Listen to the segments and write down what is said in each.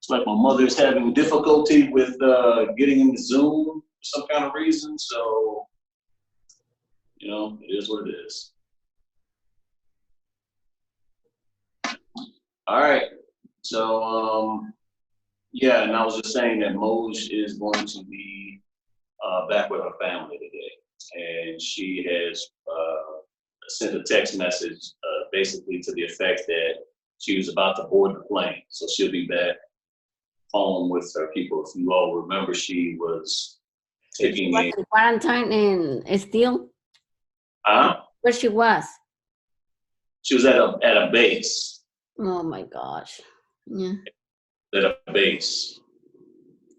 It's like my mother's having difficulty with getting into Zoom for some kind of reason. So, you know, it is what it is. All right. So, yeah, and I was just saying that Moj is going to be back with her family today. And she has sent a text message basically to the effect that she was about to board the plane. So she'll be back home with her people. If you all remember, she was taking she was in quarantine and still? Where she was? She was at a base. Oh my gosh. Yeah. At a base.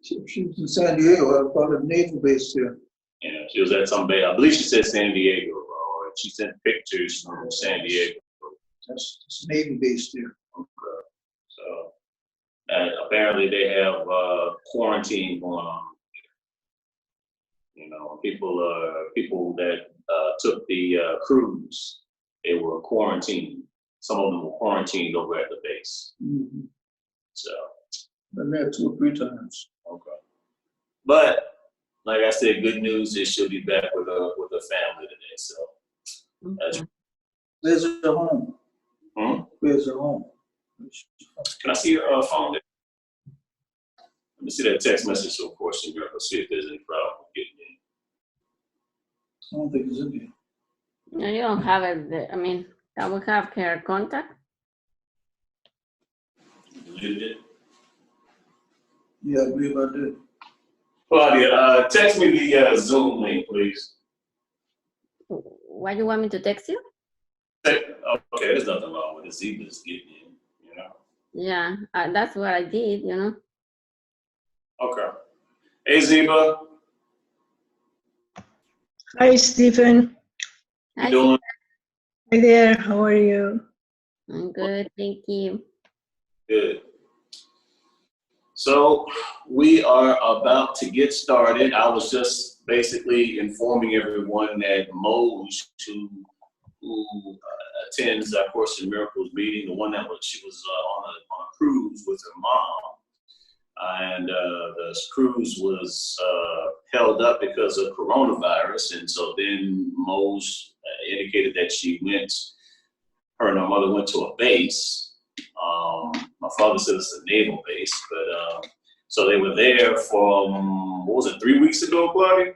She was in San Diego, about a naval base there. Yeah, she was at some base. I believe she said San Diego, or she sent pictures from San Diego. That's Navy base there. Okay. So apparently they have quarantine going on. You know, people that took the cruise, they were quarantined. Some of them were quarantined over at the base. Mm-hmm. So. Been there 2 or 3 times. Okay. But like I said, good news is she'll be back with her family today. So that's. Where's her home? Where's her home? Can I see your phone there? Let me see that text message so of course here. Let's see if there's any problem with getting in. I don't think it's in here. No, you don't have it. I mean, can we have her contact? Deleted it? Yeah, I believe I did. Claudia, text me the Zoom link, please. Why do you want me to text you? Okay, there's nothing wrong with it. Zeba's getting in, you know? Yeah, that's what I did, you know? Okay. Hey, Zeba. Hi, Stephen. How you doing? Hi there. How are you? I'm good, thank you. Good. So we are about to get started. I was just basically informing everyone that Moj, who attends our Course in Miracles meeting, the one that she was on a cruise with her mom, and the cruise was held up because of coronavirus, and so then Moj indicated that her and her mother went to a base. My father said it's a naval base, but so they were there for, what was it, 3 weeks ago, Claudia?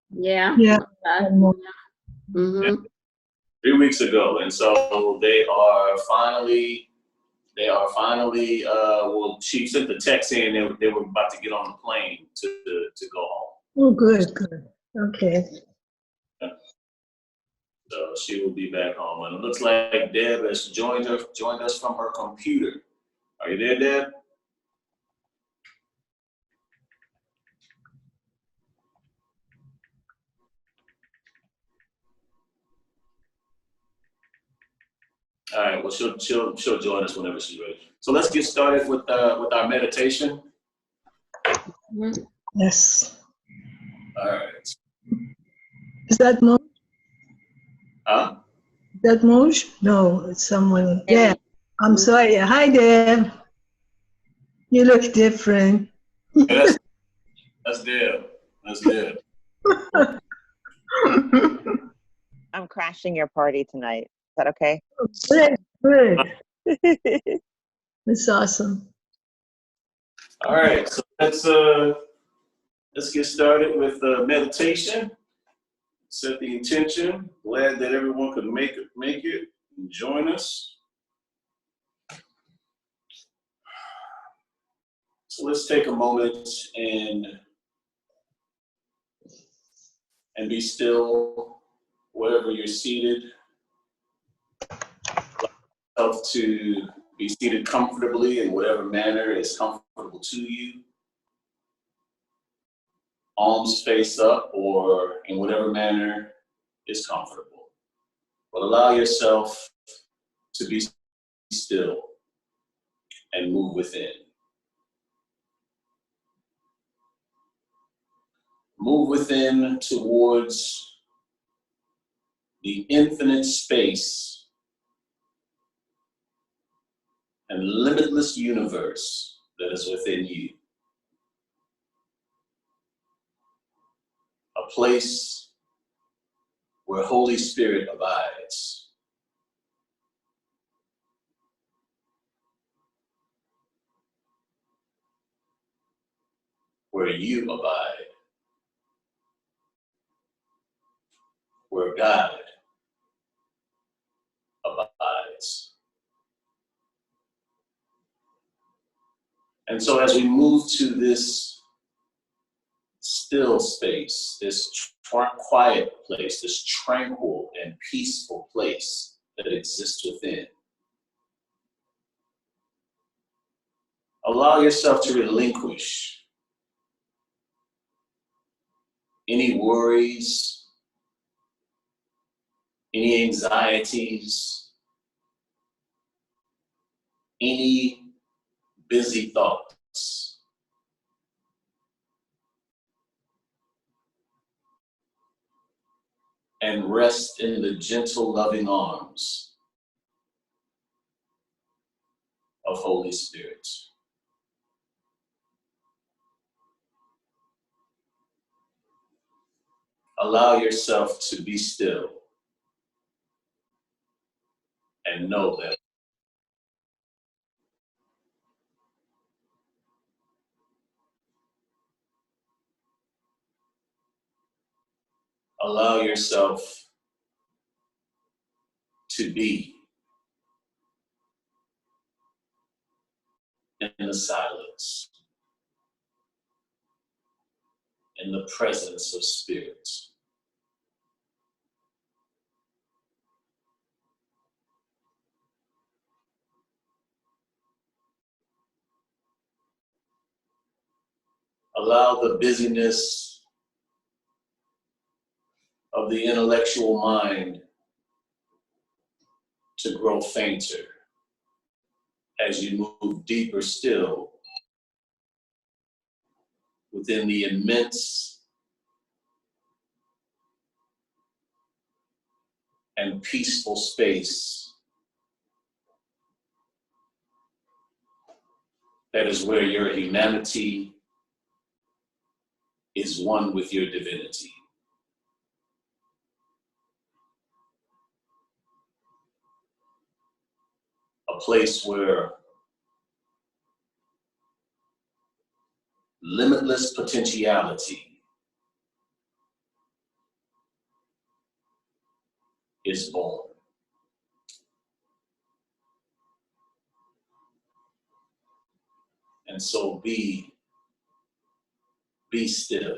Yeah. Yeah. Mm-hmm. 3 weeks ago, and so they are finally, well, she sent the text saying they were about to get on the plane to go home. Oh, good. Okay. So she will be back home, and it looks like Deb has joined us from her computer. Are you there, Deb? All right. Well, she'll join us whenever she's ready. So let's get started with our meditation. Yes. All right. Is that Moj? Huh? Is that Moj? No, it's someone. Yeah. I'm sorry. Hi, Deb. You look different. Yeah, that's Deb. That's Deb. I'm crashing your party tonight. Is that okay? Good. That's awesome. All right, so let's get started with meditation. Set the intention. Glad that everyone could make it and join us. So let's take a moment and be still wherever you're seated. Allow yourself to be seated comfortably in whatever manner is comfortable to you. Arms face up or in whatever manner is comfortable. But allow yourself to be still and move within. Move within towards the infinite space and limitless universe that is within you. A place where Holy Spirit abides. Where you abide. Where God abides. And so as we move to this still space, this quiet place, this tranquil and peaceful place that exists within, allow yourself to relinquish any worries, any anxieties, any busy thoughts. And rest in the gentle, loving arms of Holy Spirit. Allow yourself to be still and know that allow yourself to be in the silence, in the presence of Spirit. Allow the busyness of the intellectual mind to grow fainter as you move deeper still within the immense and peaceful space that is where your humanity is one with your divinity. A place where limitless potentiality is born. And so be still.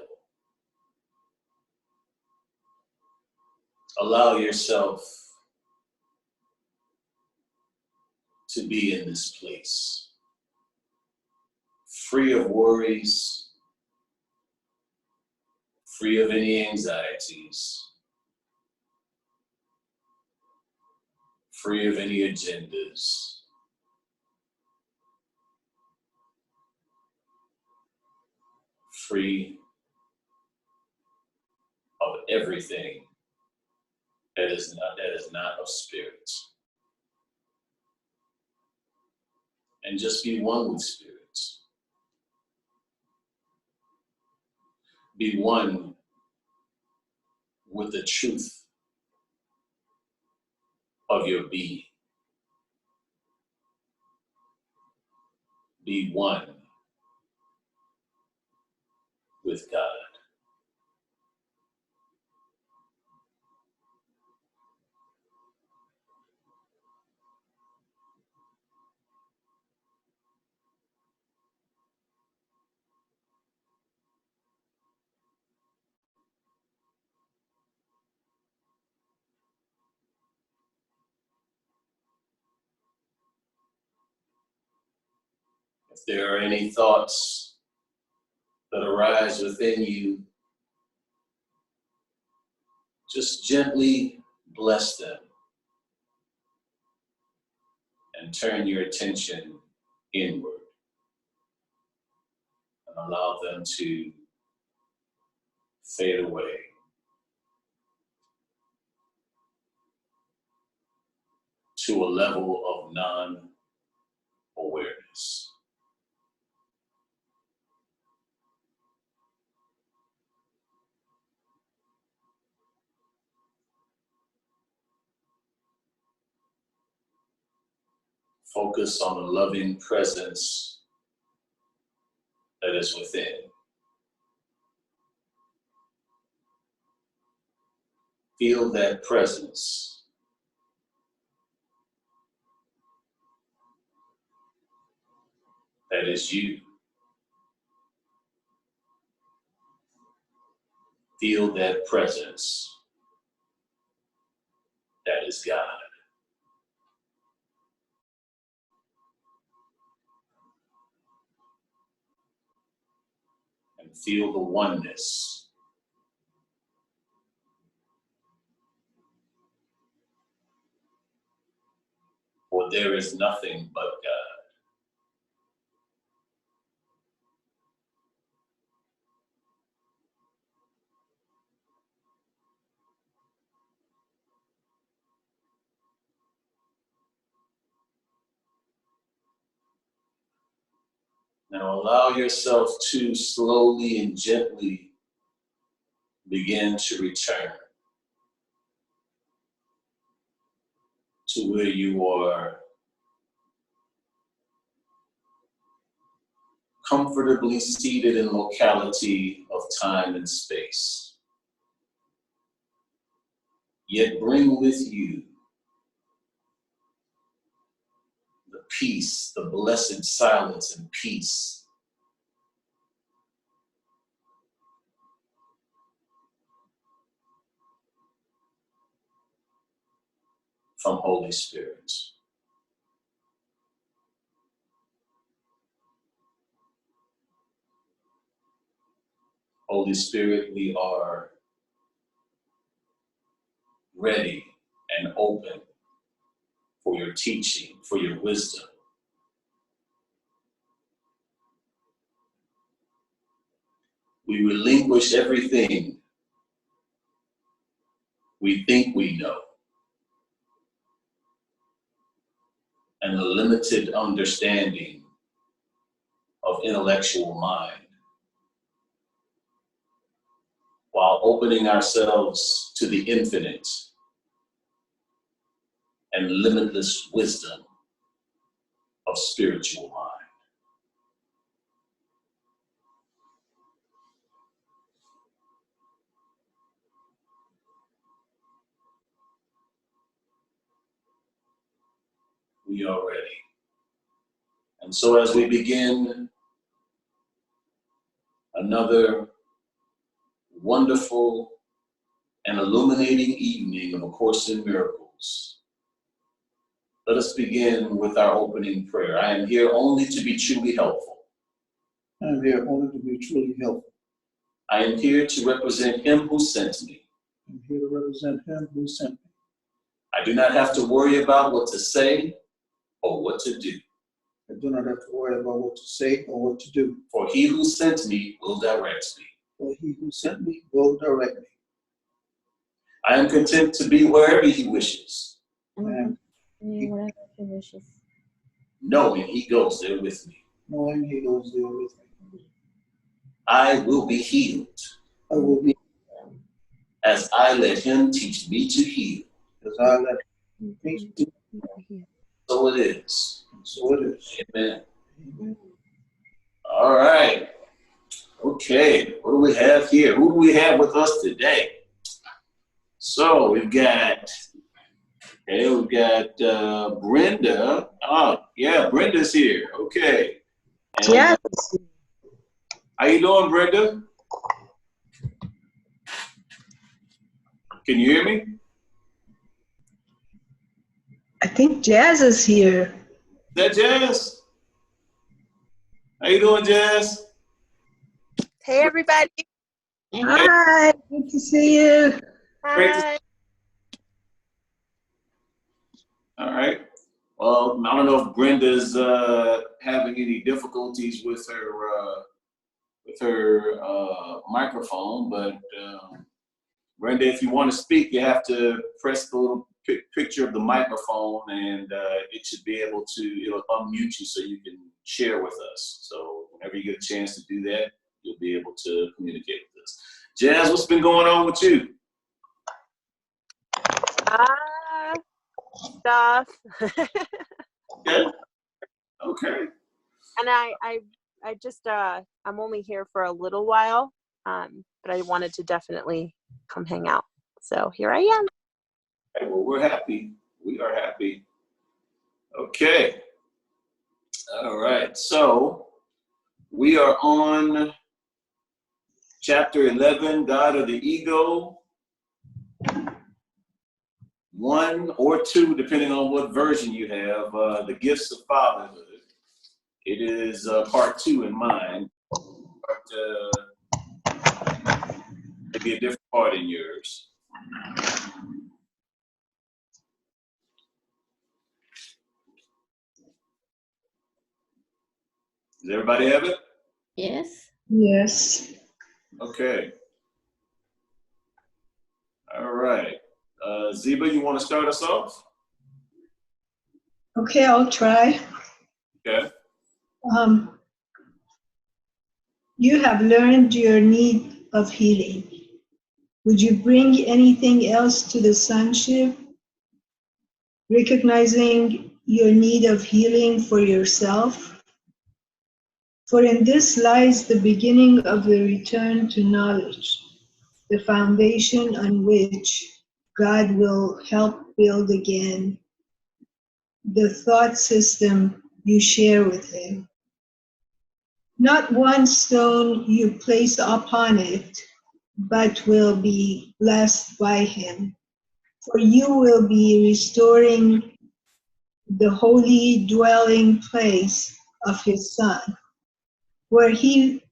Allow yourself to be in this place, free of worries, free of any anxieties, free of any agendas, free of everything that is not of spirit. And just be one with spirit. Be one with the truth of your being. Be one with God. If there are any thoughts that arise within you, just gently bless them and turn your attention inward and allow them to fade away. To a level of non-awareness. Focus on the loving presence that is within. Feel that presence. That is you. Feel that presence. That is God. And feel the oneness. For there is nothing but God. Now allow yourself to slowly and gently begin to return to where you are comfortably seated in locality of time and space. Yet bring with you the peace, the blessed silence and peace from Holy Spirit. Holy Spirit, we are ready and open for your teaching, for your wisdom. We relinquish everything we think we know and the limited understanding of intellectual mind, while opening ourselves to the infinite and limitless wisdom of spiritual mind. We are ready. And so as we begin another wonderful and illuminating evening of A Course in Miracles, let us begin with our opening prayer. I am here only to be truly helpful. I am here only to be truly helpful. I am here to represent Him who sent me. I'm here to represent Him who sent me. I do not have to worry about what to say or what to do. I do not have to worry about what to say or what to do. For He who sent me will direct me. For He who sent me will direct me. I am content to be wherever He wishes, And Whatever he wishes. knowing He goes there with me. knowing He goes there with me. I will be healed I will be as I let Him teach me to heal. as I let Him teach me. So it is. So it is. Amen. All right. Okay. What do we have here? Who do we have with us today? So we've got Brenda. Oh, yeah, Brenda's here. Okay. And Yes. how you doing, Brenda? Can you hear me? Is I think Jazz is here. that Jazz? How you doing, Jazz? Hey, everybody. Hi, good to see you. Great to Hi. All right. Well, I don't know if Brenda's having any difficulties with her microphone, but Brenda, if you want to speak, you have to press the little picture of the microphone, and it should be able to, it'll unmute you so you can share with us. So whenever you get a chance to do that, you'll be able to communicate with us. Jazz, what's been going on with you? Stuff. Okay. Okay. And I just I'm only here for a little while, but I wanted to definitely come hang out. So here I am. Okay, well, we're happy. We are happy. Okay. All right. So we are on chapter 11, God of the Ego. 1 or 2, depending on what version you have, the Gifts of Fatherhood. It is part 2 in mine, but maybe a different part in yours. Does everybody have it? Yes. Yes. Okay. All right. Zeba, you want to start us off? Okay, I'll try. Okay. You have learned your need of healing. Would you bring anything else to the sonship? Recognizing your need of healing for yourself? For in this lies the beginning of the return to knowledge, the foundation on which God will help build again the thought system you share with Him. Not one stone you place upon it, but will be blessed by Him. For you will be restoring the holy dwelling place of His Son, where He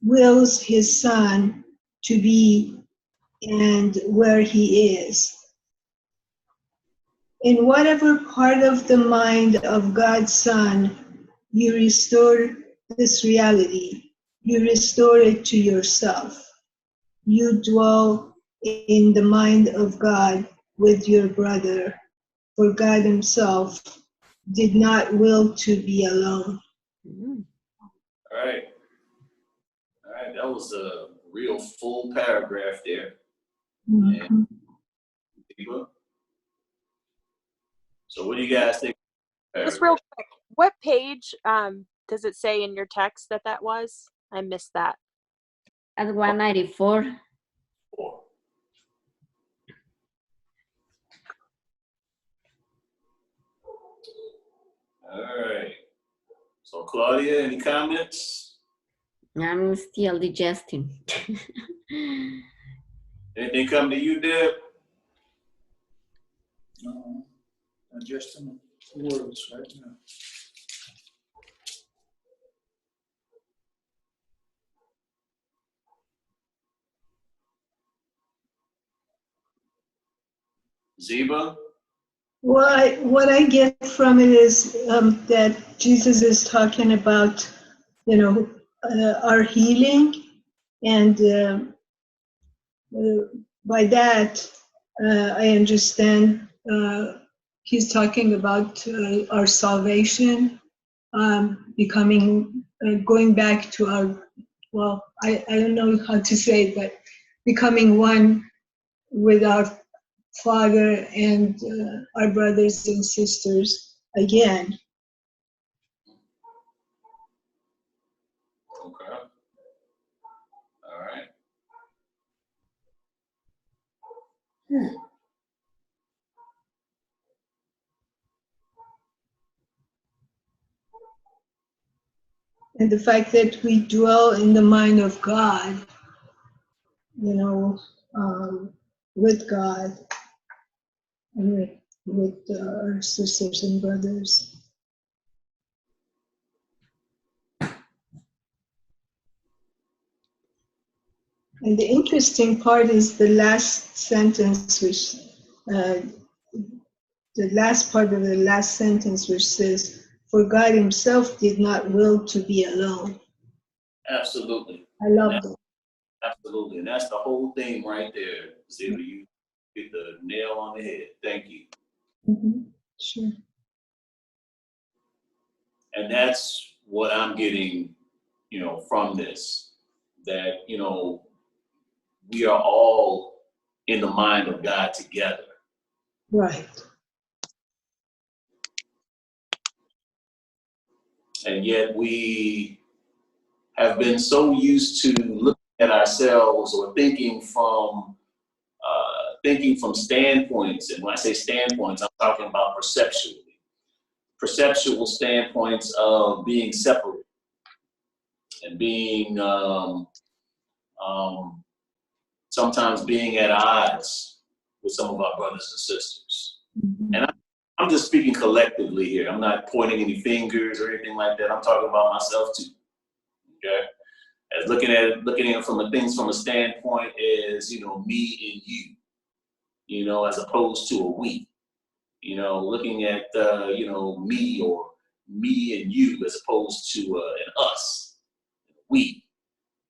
wills His Son to be and where He is. In whatever part of the mind of God's Son you restore this reality, you restore it to yourself. You dwell in the mind of God with your brother, for God Himself did not will to be alone. Mm. All right. All right. That was a real full paragraph there. Mhm. Zeba? So what do you guys think? Just real quick, what page does it say in your text that was? I missed that. At 194. Four. All right. So Claudia, any comments? I'm still digesting. Anything come to you, Deb? No, I'm just in the words right now. Zeba? What I get from it is that Jesus is talking about, our healing, and by that I understand he's talking about our salvation, becoming, going back to our, well, I don't know how to say it, but becoming one with our Father and our brothers and sisters again. Okay. All right. And the fact that we dwell in the mind of God, with God and with our sisters and brothers. And the interesting part is the last sentence, which the last part of the last sentence, which says, "For God Himself did not will to be alone." Absolutely. I love that. Absolutely. And that's the whole thing right there, Zeba. You hit the nail on the head. Thank you. Mm-hmm. Sure. And that's what I'm getting, from this, that, we are all in the mind of God together. Right. And yet we have been so used to looking at ourselves or thinking from standpoints. And when I say standpoints, I'm talking about perceptual standpoints of being separate and being sometimes being at odds with some of our brothers and sisters. And I'm just speaking collectively here. I'm not pointing any fingers or anything like that. I'm talking about myself too. Okay, as looking at it from a standpoint is, me and you, as opposed to a we. Looking at me or me and you as opposed to an us, we,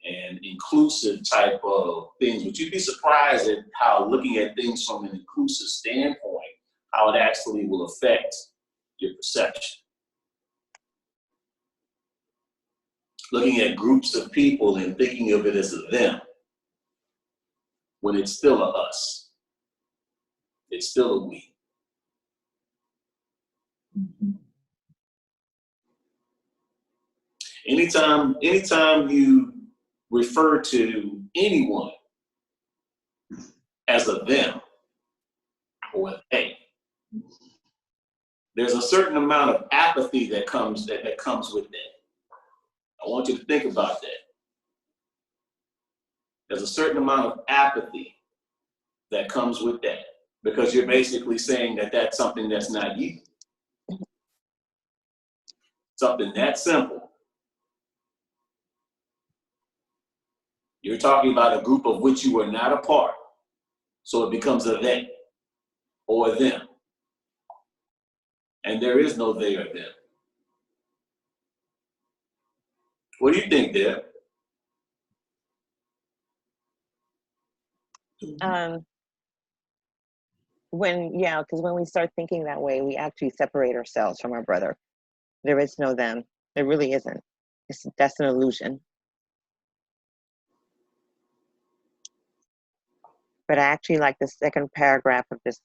and inclusive type of things. But you'd be surprised at how looking at things from an inclusive standpoint, how it actually will affect your perception. Looking at groups of people and thinking of it as a them, when it's still a us. It's still a we. Anytime you refer to anyone as a them or a they, there's a certain amount of apathy that comes with that. I want you to think about that. There's a certain amount of apathy that comes with that, because you're basically saying that that's something that's not you. Something that simple. You're talking about a group of which you are not a part. So it becomes a they or them. And there is no they or them. What do you think, Deb? Because when we start thinking that way, we actually separate ourselves from our brother. There is no them. There really isn't. That's an illusion. But I actually like the second paragraph of this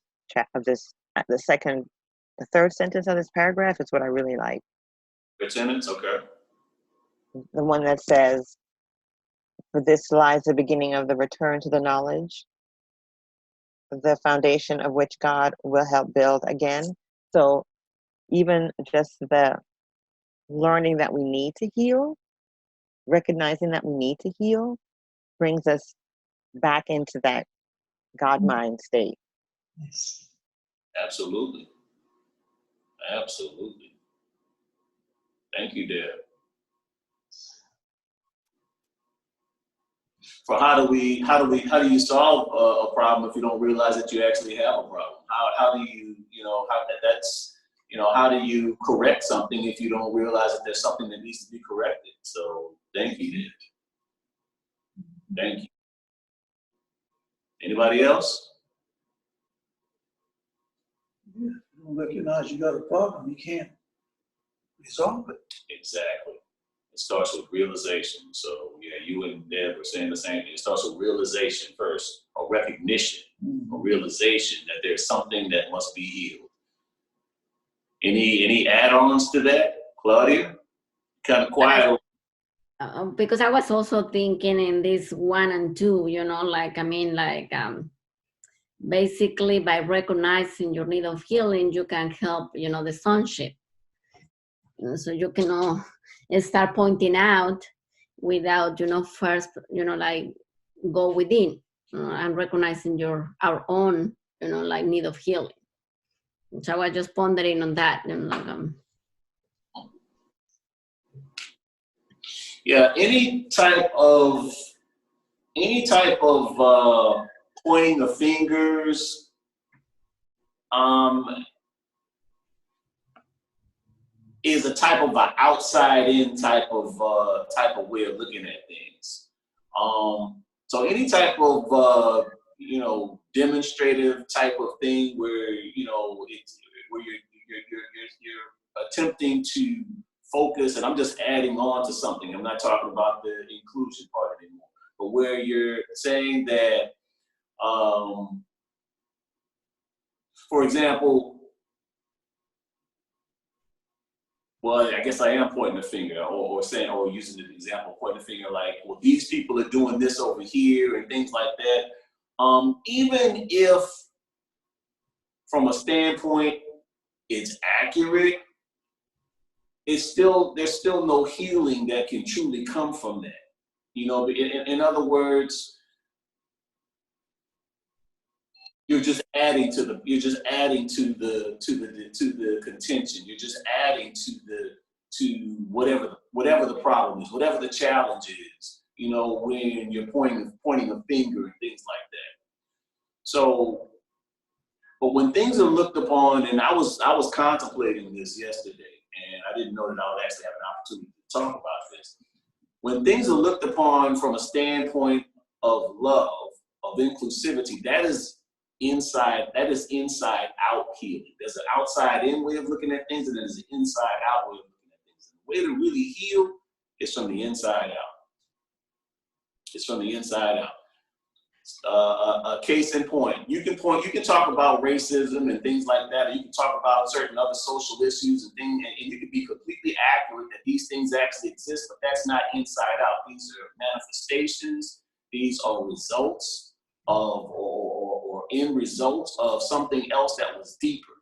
the third sentence of this paragraph is what I really like. Third sentence, okay. The one that says, "For this lies the beginning of the return to the knowledge, the foundation of which God will help build again." So even just the learning that we need to heal, recognizing that we need to heal, brings us back into that God mind state. Yes. Absolutely. Absolutely. Thank you, Deb. For how do you solve a problem if you don't realize that you actually have a problem? How do you, how do you correct something if you don't realize that there's something that needs to be corrected? So thank you, Deb. Thank you. Anybody else? Yeah, you don't recognize you got a problem, you can't resolve it. Exactly. It starts with realization. So yeah, you and Deb were saying the same thing. It starts with realization first, or recognition, or realization that there's something that must be healed. Any add-ons to that, Claudia? Kind of quiet. Because I was also thinking in this 1 and 2, basically by recognizing your need of healing, you can help, the sonship. So you can start pointing out without, first, go within and recognizing our own, need of healing. So I was just pondering on that. Yeah, any type of pointing of fingers, is a type of an outside-in type of way of looking at things. So any type of demonstrative type of thing where where you're attempting to focus, and I'm just adding on to something. I'm not talking about the inclusion part anymore, but where you're saying that, for example, well, I guess I am pointing the finger or saying, or using the example, pointing the finger like, well, these people are doing this over here and things like that. Even if from a standpoint it's accurate, there's still no healing that can truly come from that. You know, in other words, you're just adding to the contention. You're just adding to whatever the problem is, whatever the challenge is. You know, when you're pointing a finger and things like that. So, but when things are looked upon, and I was contemplating this yesterday, and I didn't know that I would actually have an opportunity to talk about this. When things are looked upon from a standpoint of love, of inclusivity, that is inside out healing. There's an outside in way of looking at things, and there's an inside out way of looking at things. And the way to really heal is from the inside out. It's from the inside out. A case in point. You can talk about racism and things like that, or you can talk about certain other social issues and things, and you can be completely accurate that these things actually exist, but that's not inside out. These are manifestations. These are results of or end results of something else that was deeper.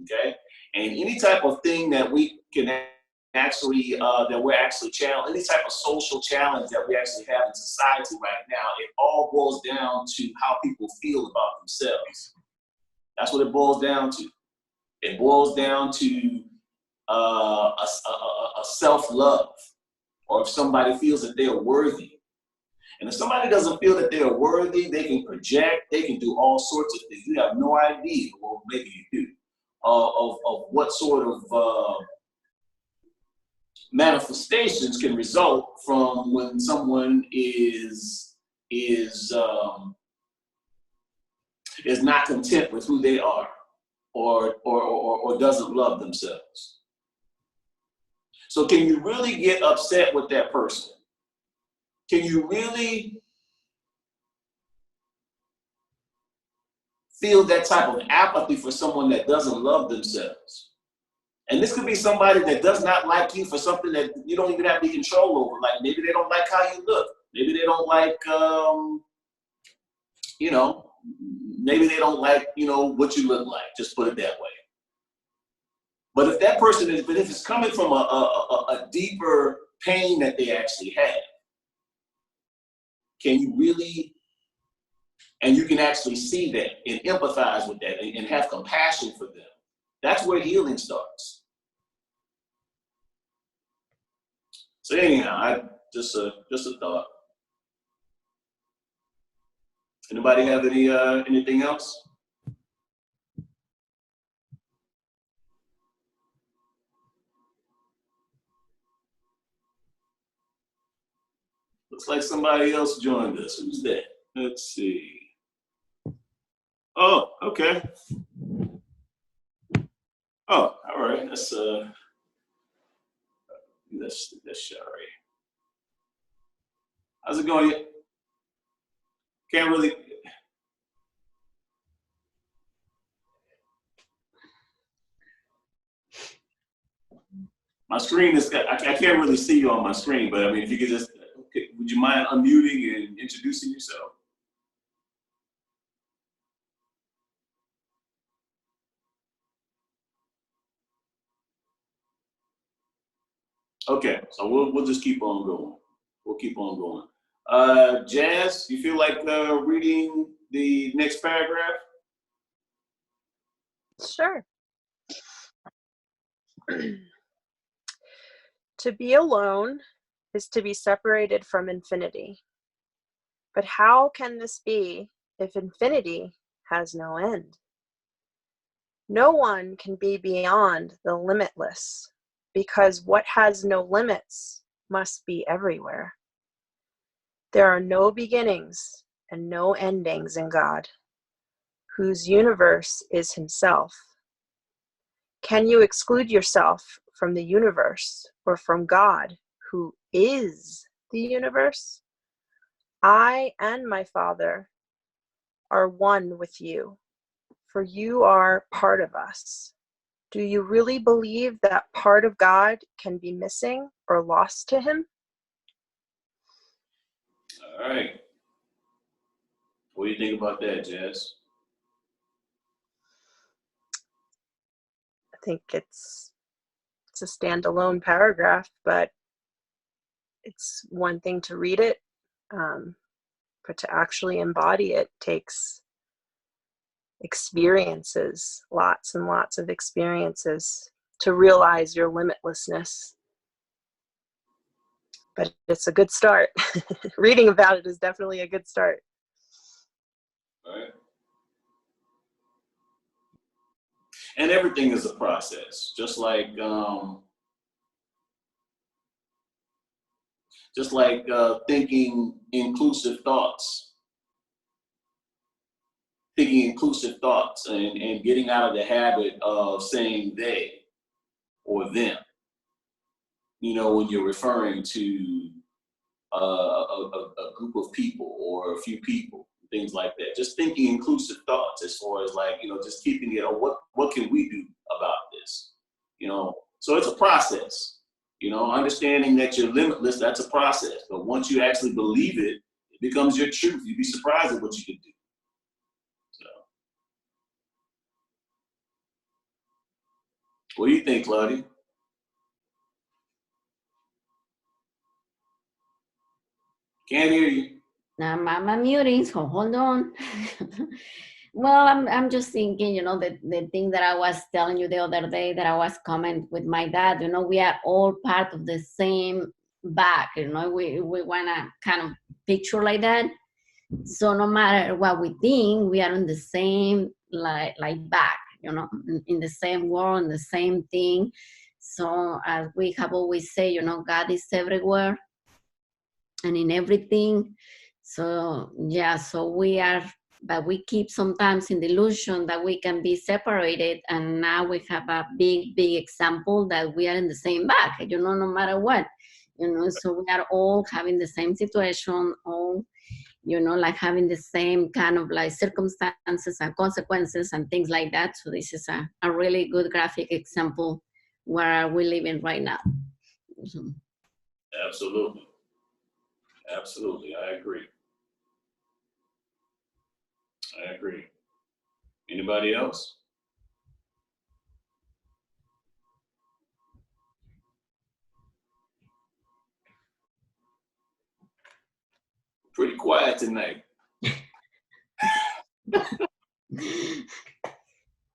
Okay, and any type of thing that we can actually that we're actually challenged, any type of social challenge that we actually have in society right now, it all boils down to how people feel about themselves. That's what it boils down to. It boils down to a self-love, or if somebody feels that they are worthy. And if somebody doesn't feel that they are worthy, they can project, they can do all sorts of things. You have no idea, well, maybe you do, of what sort of manifestations can result from when someone is not content with who they are, or doesn't love themselves. So can you really get upset with that person? Can you really feel that type of apathy for someone that doesn't love themselves? And this could be somebody that does not like you for something that you don't even have any control over. Like maybe they don't like how you look. Maybe they don't like, maybe they don't like, what you look like. Just put it that way. But if that person if it's coming from a deeper pain that they actually have, can you really, and you can actually see that and empathize with that and have compassion for them. That's where healing starts. So anyhow, just a thought. Anybody have anything else? Looks like somebody else joined us. Who's that? Let's see. Oh, okay. Oh, all right. That's Shari. How's it going? Can't really. My screen is. I can't really see you on my screen, but I mean, if you could just, would you mind unmuting and introducing yourself? Okay, so we'll just keep on going. We'll keep on going. Jazz, you feel like reading the next paragraph? Sure. To be alone is to be separated from infinity. But how can this be if infinity has no end? No one can be beyond the limitless, because what has no limits must be everywhere. There are no beginnings and no endings in God, whose universe is himself. Can you exclude yourself from the universe or from God, who is the universe? I and my Father are one with you, for you are part of us. Do you really believe that part of God can be missing or lost to him? All right. What do you think about that, Jazz? I think it's a standalone paragraph, but it's one thing to read it, but to actually embody it takes experiences, lots and lots of experiences to realize your limitlessness. But it's a good start. Reading about it is definitely a good start. All right. And everything is a process, just like thinking inclusive thoughts. Thinking inclusive thoughts and getting out of the habit of saying they or them, you know, when you're referring to a group of people or a few people, things like that. Just thinking inclusive thoughts as far as like, you know, just keeping it, oh, what can we do about this? You know, so it's a process, you know, understanding that you're limitless, that's a process. But once you actually believe it, it becomes your truth. You'd be surprised at what you can do. So, what do you think, Claudia? Can't hear you. I'm muting, so hold on. Well, I'm just thinking, you know, the thing that I was telling you the other day that I was commenting with my dad, you know, we are all part of the same bag, you know, we want to kind of picture like that. So no matter what we think, we are in the same like bag, you know, in the same world, in the same thing. So as we have always said, you know, God is everywhere and in everything. So yeah, so we are, but we keep sometimes in the illusion that we can be separated, and now we have a big example that we are in the same bag, you know, no matter what, you know. So we are all having the same situation, all, you know, like having the same kind of like circumstances and consequences and things like that. So this is a really good graphic example where we're living right now. So. Absolutely. Absolutely, I agree. I agree. Anybody else? Pretty quiet tonight.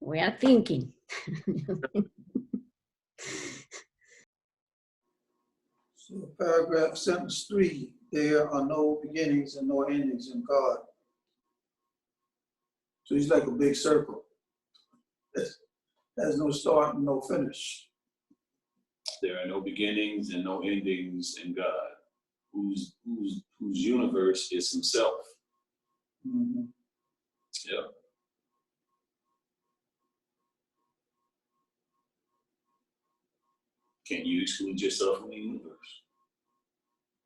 We are thinking. So paragraph sentence 3, there are no beginnings and no endings in God. So he's like a big circle. There's no start and no finish. There are no beginnings and no endings in God, whose universe is himself. Mm-hmm. Yep. Can you exclude yourself from the universe?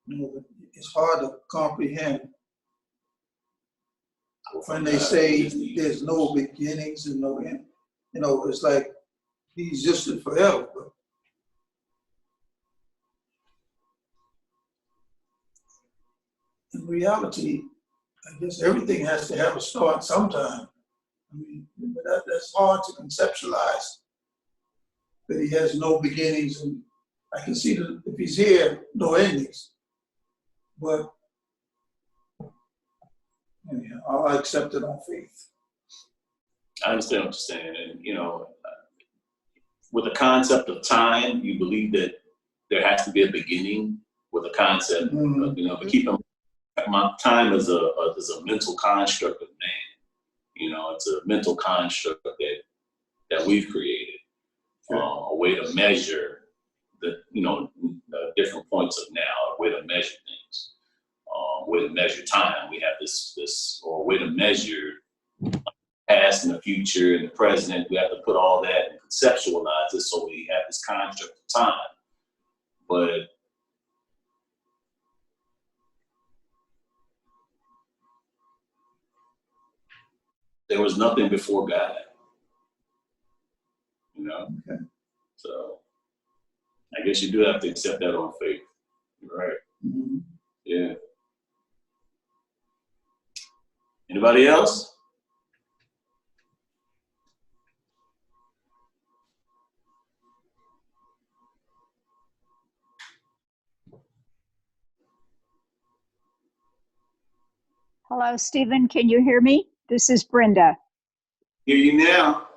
You know, it's hard to comprehend when they God, say the there's no beginnings and no end. You know, it's like he existed forever. But in reality, I guess everything has to have a start sometime. I mean, but that's hard to conceptualize, that he has no beginnings, and I can see that if he's here, no endings. But anyhow, I'll accept it on faith. I understand what you're saying, and you know, with the concept of time, you believe that there has to be a beginning with a concept. Mm-hmm. You know, but keep in mind, time is a mental construct of man. You know, it's a mental construct that we've created, a way to measure the, you know, different points of now, a way to measure things, a way to measure time. We have this, or a way to measure past and the future and the present. We have to put all that and conceptualize it, so we have this construct of time. But there was nothing before God. You know? Okay. So I guess you do have to accept that on faith. Right. Mhm. Yeah. Anybody else? Hello, Stephen. Can you hear me? This is Brenda. Hear you now.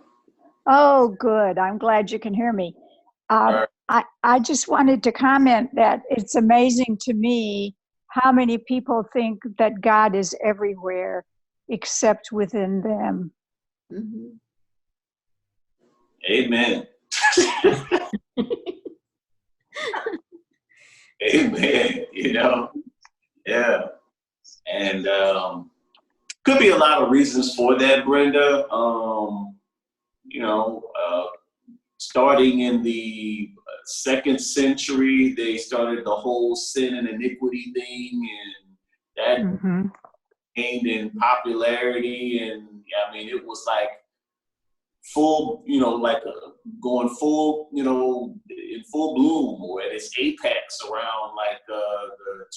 Oh, good. I'm glad you can hear me. All right. I just wanted to comment that it's amazing to me how many people think that God is everywhere except within them. Mhm. Amen. Amen. You know, yeah. And could be a lot of reasons for that, Brenda. You know, starting in the 2nd century, they started the whole sin and iniquity thing, and that Mm-hmm. gained in popularity. And I mean, it was like full, you know, like going full, you know, in full bloom or at its apex around like the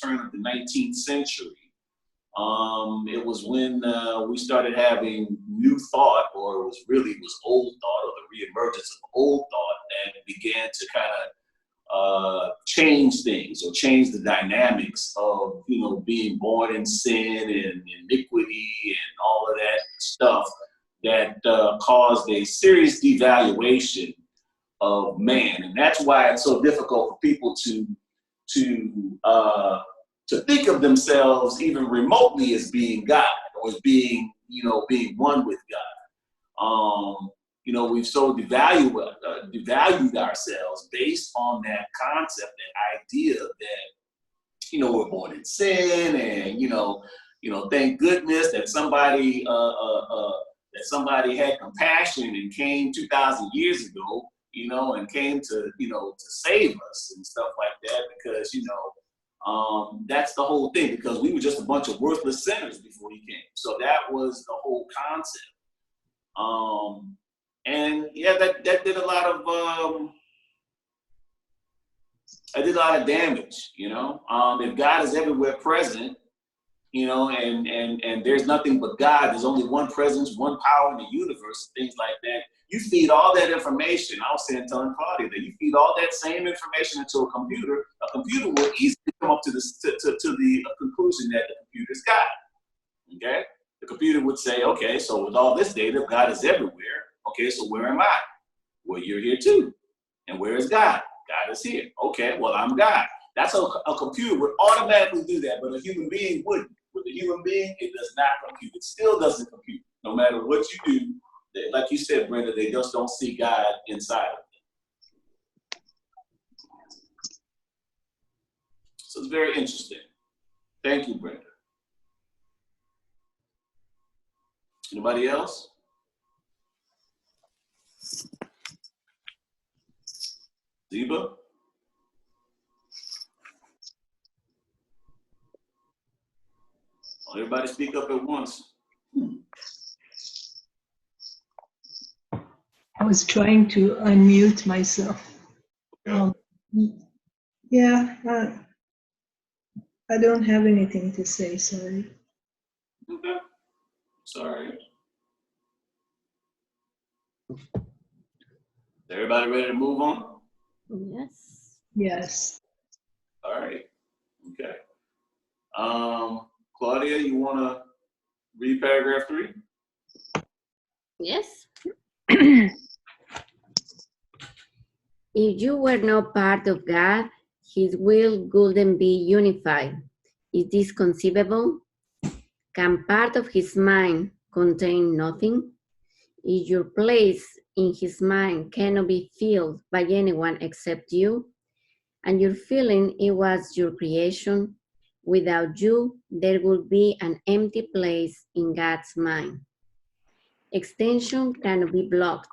turn of the 19th century. It was when we started having new thought, or it was old thought, or the reemergence of old thought that began to kind of change things or change the dynamics of, you know, being born in sin and iniquity and all of that stuff that caused a serious devaluation of man. And that's why it's so difficult for people to think of themselves even remotely as being God or as being, you know, being one with God. You know, we've so devalued ourselves based on that concept, that idea that, you know, we're born in sin, and you know, thank goodness that somebody had compassion and came 2,000 years ago, you know, and came to, you know, to save us and stuff like that, because, you know, that's the whole thing, because we were just a bunch of worthless sinners before he came. So that was the whole concept. And yeah, that did a lot of damage, you know. If God is everywhere present, you know, and there's nothing but God, there's only one presence, one power in the universe, things like that. You feed all that information. I was saying, telling Claudia that you feed all that same information into a computer will easily come up to the conclusion that the computer is God. Okay? The computer would say, okay, so with all this data, God is everywhere. Okay, so where am I? Well, you're here too. And where is God? God is here. Okay, well, I'm God. That's how a computer would automatically do that, but a human being wouldn't. With a human being, it does not compute. It still doesn't compute. No matter what you do, like you said, Brenda, they just don't see God inside of them. So it's very interesting. Thank you, Brenda. Anybody else? Zeba? Everybody speak up at once. I was trying to unmute myself. Yeah, I don't have anything to say, sorry. Okay. Sorry. Everybody ready to move on? Yes. Yes. All right. Okay. Claudia, you want to read paragraph 3? Yes. If you were not part of God, his will wouldn't be unified. Is this conceivable? Can part of his mind contain nothing? If your place in his mind cannot be filled by anyone except you, and your feeling it was your creation, without you, there would be an empty place in God's mind. Extension cannot be blocked,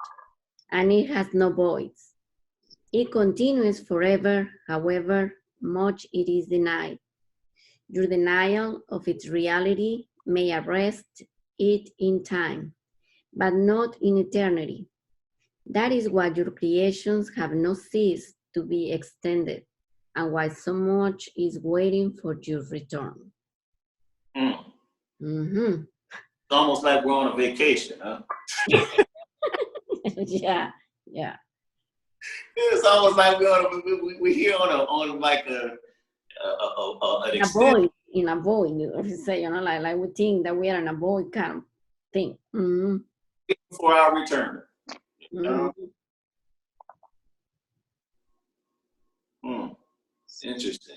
and it has no voids. It continues forever, however much it is denied. Your denial of its reality may arrest it in time, but not in eternity. That is why your creations have not ceased to be extended, and why so much is waiting for your return. Mm. Mm-hmm. It's almost like we're on a vacation, huh? Yeah, yeah. It's almost like we're here on like an In a extended. void, in a void, you say, like we think that we are in a void kind of thing. Mm-hmm. For our return. Mm-hmm. Interesting.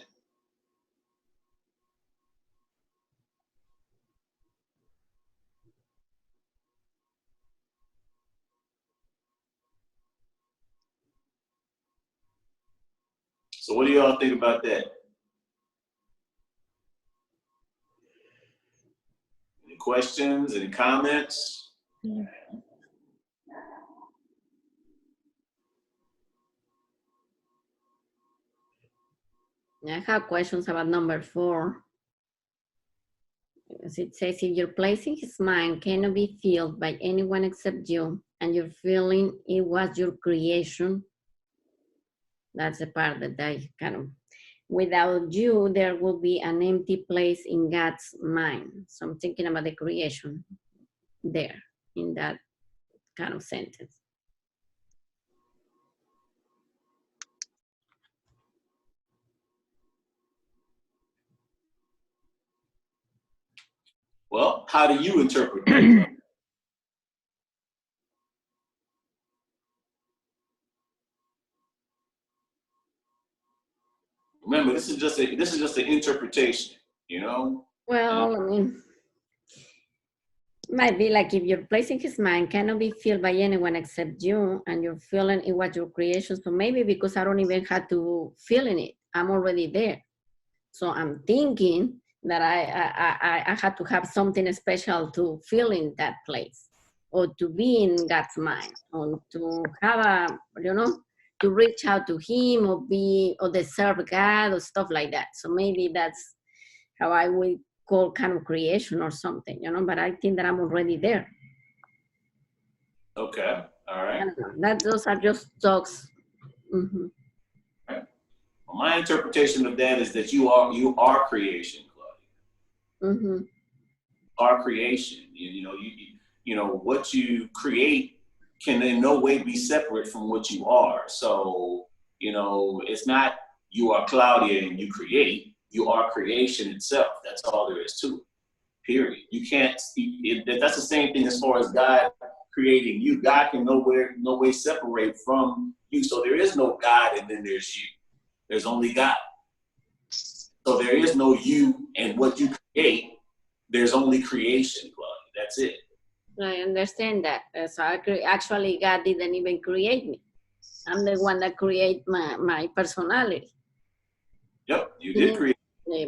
So what do y'all think about that? Any questions, any comments? I have questions about number 4. As it says, if your place in his mind cannot be filled by anyone except you, and you're feeling it was your creation, that's the part that I kind of, without you, there will be an empty place in God's mind. So I'm thinking about the creation there in that kind of sentence. Well, how do you interpret that? Remember, this is just an interpretation, you know? Well, I mean, might be like if your place in his mind cannot be filled by anyone except you, and you're feeling it was your creation. So maybe because I don't even have to feel in it, I'm already there. So I'm thinking that I had to have something special to feel in that place, or to be in God's mind, or to have a, to reach out to him, or to serve God, or stuff like that. So maybe that's how I would call kind of creation or something, but I think that I'm already there. Okay, all right. Those are just talks. Mm-hmm. Right. Well, my interpretation of that is that you are creation, Claudia. Mm-hmm. Our creation. You know what you create can in no way be separate from what you are. So, it's not you are Claudia and you create. You are creation itself. That's all there is to it. Period. You can't. That's the same thing as far as God creating you. God can no way separate from you. So there is no God and then there's you. There's only God. So there is no you and what you create. There's only creation, Claudia. That's it. I understand that. So actually, God didn't even create me. I'm the one that create my personality. Yep, you did create.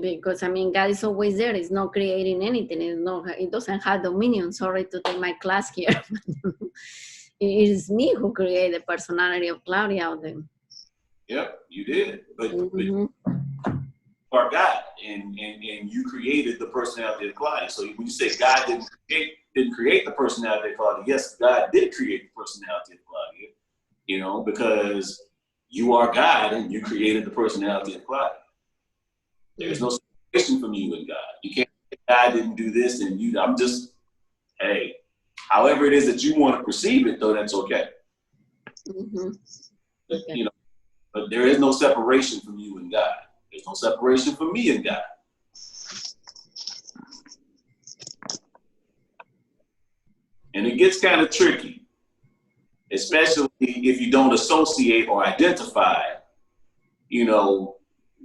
Because God is always there. It's not creating anything. It doesn't have dominion. Sorry to take my class here. It is me who created the personality of Claudia out there. Yep, you did. But you are God, and you created the personality of Claudia. So when you say God didn't create the personality of Claudia, yes, God did create the personality of Claudia. Because you are God and you created the personality of Claudia. There's no separation from you and God. You can't say God didn't do this and you. I'm just, hey, however it is that you want to perceive it, though, that's okay. Mm-hmm. Okay. But there is no separation from you and God. There's no separation from me and God. And it gets kind of tricky, especially if you don't associate or identify,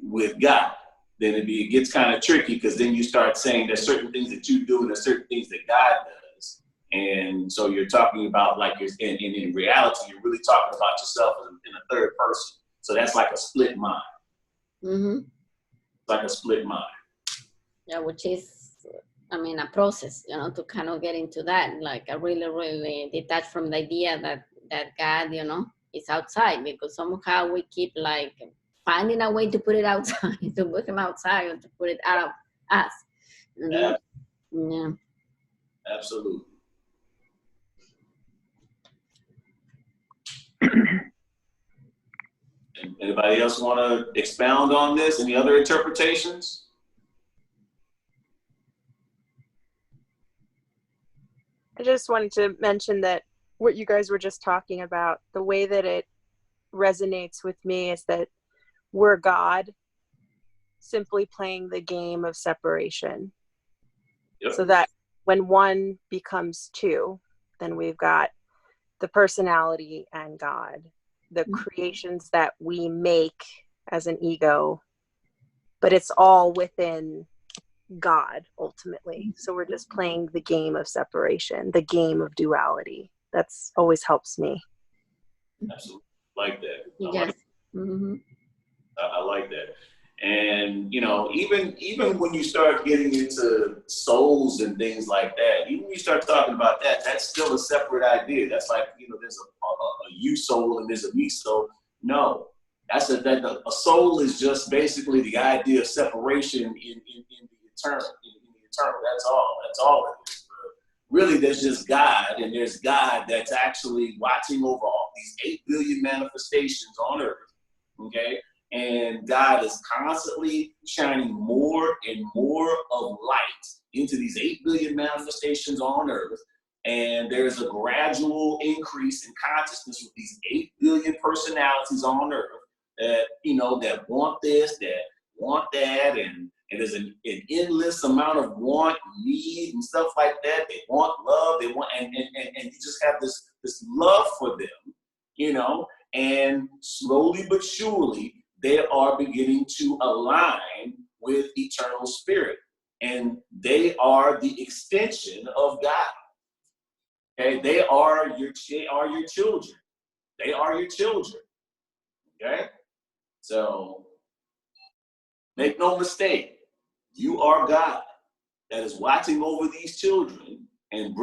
with God. Then it gets kind of tricky, because then you start saying there's certain things that you do and there's certain things that God does. And so you're talking about, like, in reality, you're really talking about yourself in a third person. So that's like a split mind. Mm-hmm. Like a split mind. Yeah, which is, a process, to kind of get into that, like I really, really detach from the idea that God, is outside, because somehow we keep like finding a way to put it outside, to put him outside, or to put it out of us. Yeah. Absolutely. Anybody else want to expound on this? Any other interpretations? I just wanted to mention that what you guys were just talking about, the way that it resonates with me is that we're God simply playing the game of separation. Yep. So that when one becomes two, then we've got the personality and God, the creations that we make as an ego, but it's all within God ultimately. So we're just playing the game of separation, the game of duality. That's always helps me. Absolutely. Like that. Yes. Mm-hmm. I like that. And, you know, even when you start getting into souls and things like that, even when you start talking about that, that's still a separate idea. That's like, you know, there's a you soul and there's a me soul. No, a soul is just basically the idea of separation in the eternal. That's all it is. Really, there's just God, and there's God that's actually watching over all these 8 billion manifestations on earth. Okay. And God is constantly shining more and more of light into these 8 billion manifestations on earth. And there's a gradual increase in consciousness with these 8 billion personalities on earth that, you know, that want this, that want that. And there's an endless amount of want, need, and stuff like that. They want love. They want, and you just have this love for them, you know, and slowly but surely, they are beginning to align with eternal spirit, and they are the extension of God. Okay, they are your children. They are your children. Okay, so make no mistake, you are God that is watching over these children and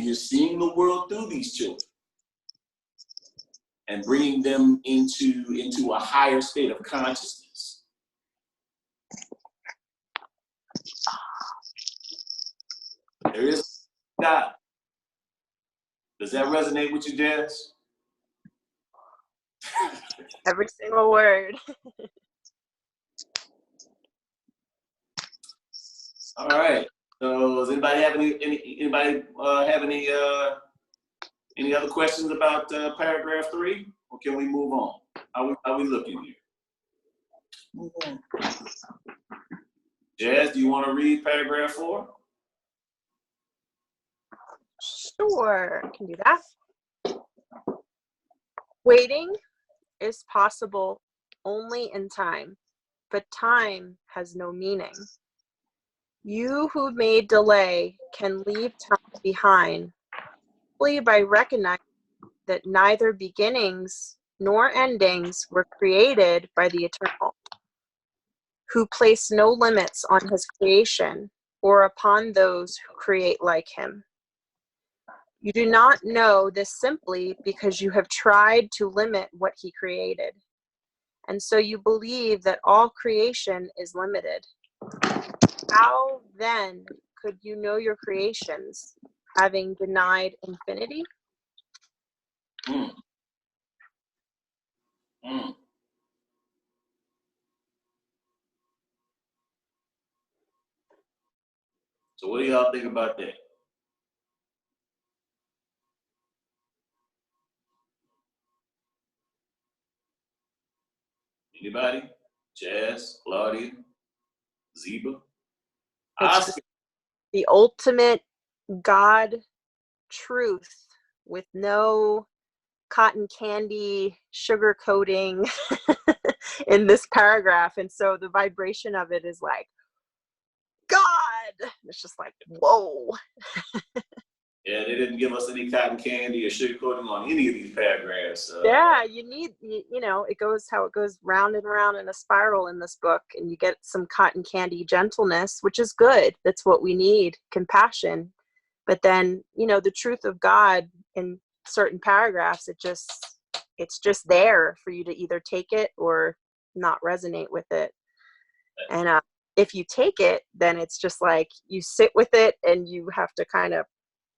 you're seeing the world through these children and bringing them into a higher state of consciousness. There is God. Does that resonate with you, Jazz? Every single word. All right. So does anybody have any other questions about paragraph 3, or can we move on? How we looking here? Move on. Jazz, do you want to read paragraph 4? Sure, I can do that. Waiting is possible only in time, but time has no meaning. You who made delay can leave time behind simply by recognizing that neither beginnings nor endings were created by the Eternal, who placed no limits on his creation or upon those who create like him. You do not know this simply because you have tried to limit what he created, and so you believe that all creation is limited. How then could you know your creations, having denied infinity? Mm. Mm. So what do y'all think about that? Anybody? Jazz, Claudia, Zeba, It's Oscar. just the ultimate God truth with no cotton candy sugar coating in this paragraph. And so the vibration of it is like, God! It's just like, whoa. Yeah, they didn't give us any cotton candy or sugar coating on any of these paragraphs. Yeah, you need, you know, it goes how it goes round and round in a spiral in this book, and you get some cotton candy gentleness, which is good. That's what we need, compassion. But then, you know, the truth of God in certain paragraphs, it's just there for you to either take it or not resonate with it. And if you take it, then it's just like you sit with it and you have to kind of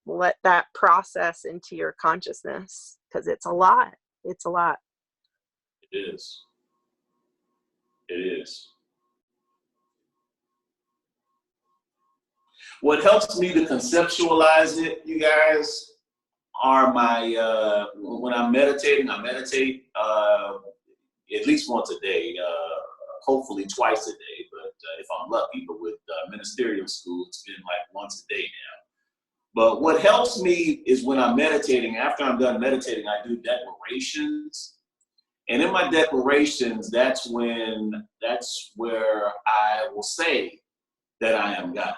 let that process into your consciousness, because it's a lot. It's a lot. It is. It is. What helps me to conceptualize it, you guys, are my, when I'm meditating, I meditate at least once a day, hopefully twice a day, but if I'm lucky, but with ministerial school, it's been like once a day now. But what helps me is when I'm meditating, after I'm done meditating, I do declarations. And in my declarations, that's where I will say that I am God.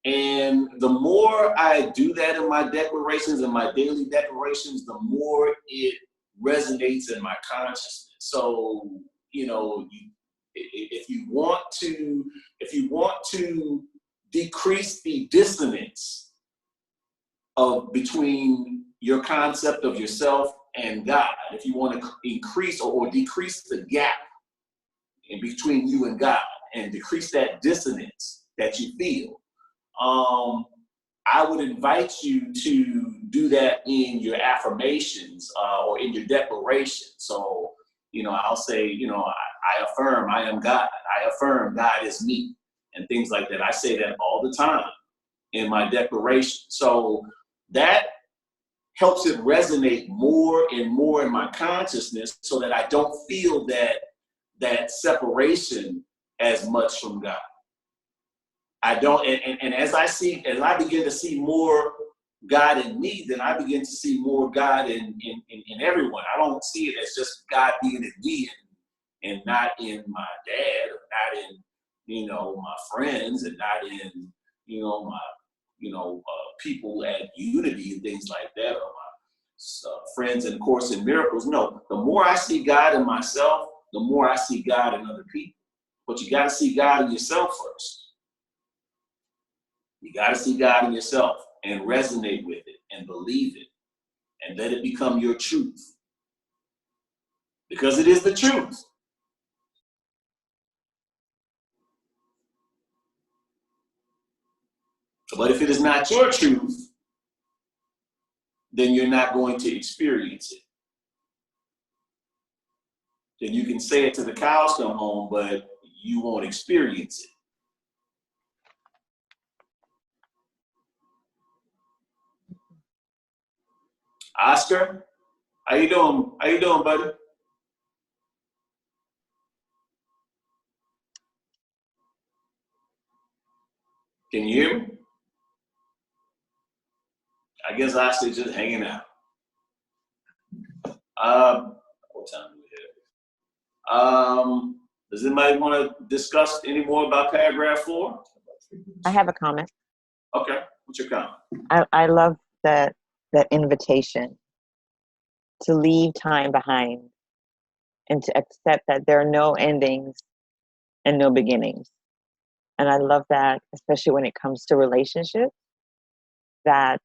And the more I do that in my declarations, in my daily declarations, the more it resonates in my consciousness. So, you know, if you want to decrease the dissonance between your concept of yourself and God, if you want to increase or decrease the gap in between you and God and decrease that dissonance that you feel, I would invite you to do that in your affirmations or in your declaration. So, you know, I'll say, you know, I affirm I am God. I affirm God is me, and things like that. I say that all the time in my declaration. So that helps it resonate more and more in my consciousness so that I don't feel that separation as much from God. I don't, and as I begin to see more God in me, then I begin to see more God in everyone. I don't see it as just God being in me and not in my dad, or not in, you know, my friends, and not in, you know, my, you know, people at Unity and things like that, or my friends in Course in Miracles. No, the more I see God in myself, the more I see God in other people. But you got to see God in yourself first. You got to see God in yourself and resonate with it and believe it and let it become your truth. Because it is the truth. But if it is not your truth, then you're not going to experience it. Then you can say it till the cows come home, but you won't experience it. Oscar, how you doing? How you doing, buddy? Can you hear me? I guess Oscar's just hanging out. What time do we have? Does anybody want to discuss any more about paragraph 4? I have a comment. Okay, what's your comment? I love that invitation to leave time behind and to accept that there are no endings and no beginnings. And I love that, especially when it comes to relationships, that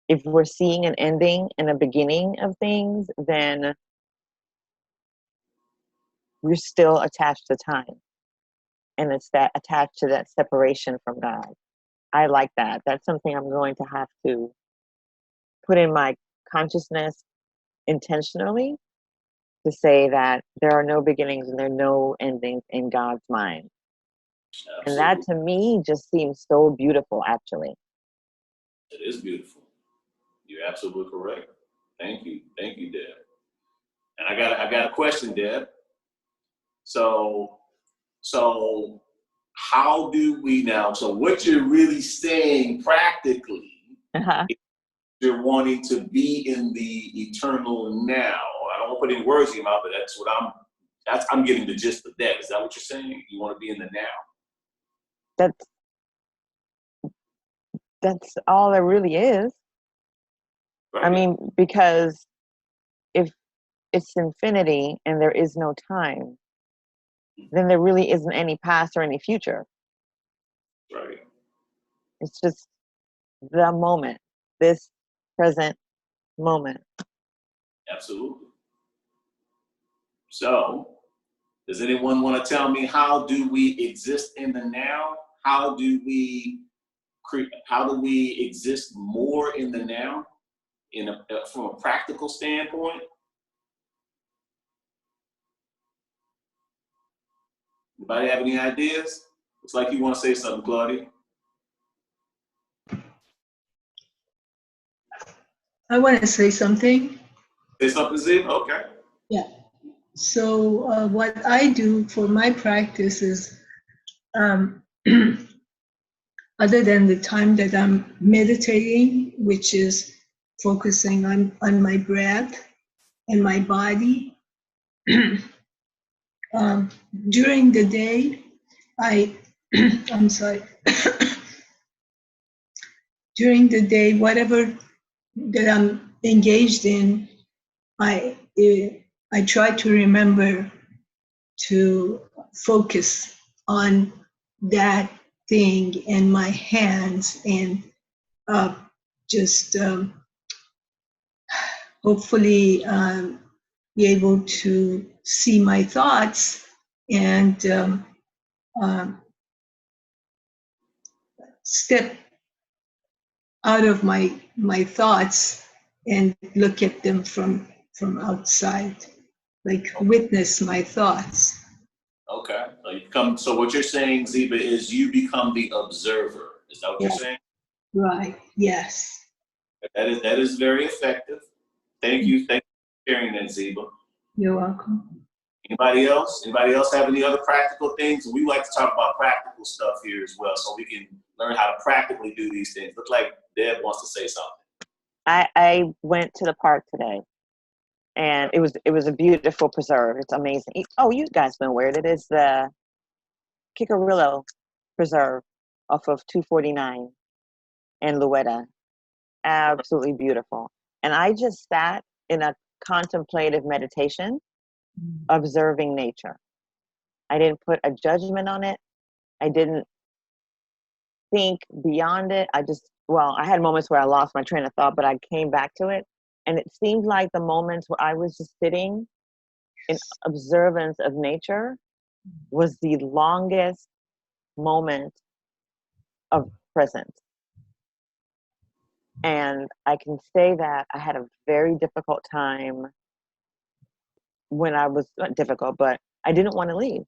if we're seeing an ending and a beginning of things, then we're still attached to time. And it's that attached to that separation from God. I like that. That's something I'm going to have to put in my consciousness intentionally, to say that there are no beginnings and there are no endings in God's mind. Absolutely. And that to me just seems so beautiful, actually. It is beautiful. You're absolutely correct. Thank you, Deb. And I got a question, Deb. So how do we now? So what you're really saying practically, you're wanting to be in the eternal now. I don't want to put any words in your mouth, but that's what I'm getting the gist of that. Is that what you're saying? You want to be in the now? That's all there really is. Right. I mean, because if it's infinity and there is no time, then there really isn't any past or any future. Right. It's just the moment, this present moment. Absolutely. So, does anyone want to tell me, how do we exist in the now? How do we exist more in the now from a practical standpoint? Anybody have any ideas? Looks like you want to say something, Claudia. I want to say something. Say something, Ziva? Okay. Yeah. So what I do for my practice is, other than the time that I'm meditating, which is focusing on my breath and my body, during the day, I'm sorry, during the day, whatever that I'm engaged in, I try to remember to focus on that thing and my hands, and just hopefully be able to see my thoughts and step out of my thoughts and look at them from outside, like witness my thoughts. Okay. So what you're saying, Ziba, is you become the observer. Is that what you're saying? Right. Yes. That is very effective. Thank you. Thank you for sharing that, Ziba. You're welcome. Anybody else? Anybody else have any other practical things? We like to talk about practical stuff here as well, so we can learn how to practically do these things. Look like Deb wants to say something. I went to the park today, and it was a beautiful preserve. It's amazing. Oh, you guys been aware it is the Kikarillo Preserve off of 249 and Louetta. Absolutely beautiful. And I just sat in a contemplative meditation, observing nature. I didn't put a judgment on it. I didn't think beyond it. I had moments where I lost my train of thought, but I came back to it. And it seemed like the moments where I was just sitting in observance of nature was the longest moment of presence. And I can say that I had a very difficult time when I was, not difficult, but I didn't want to leave,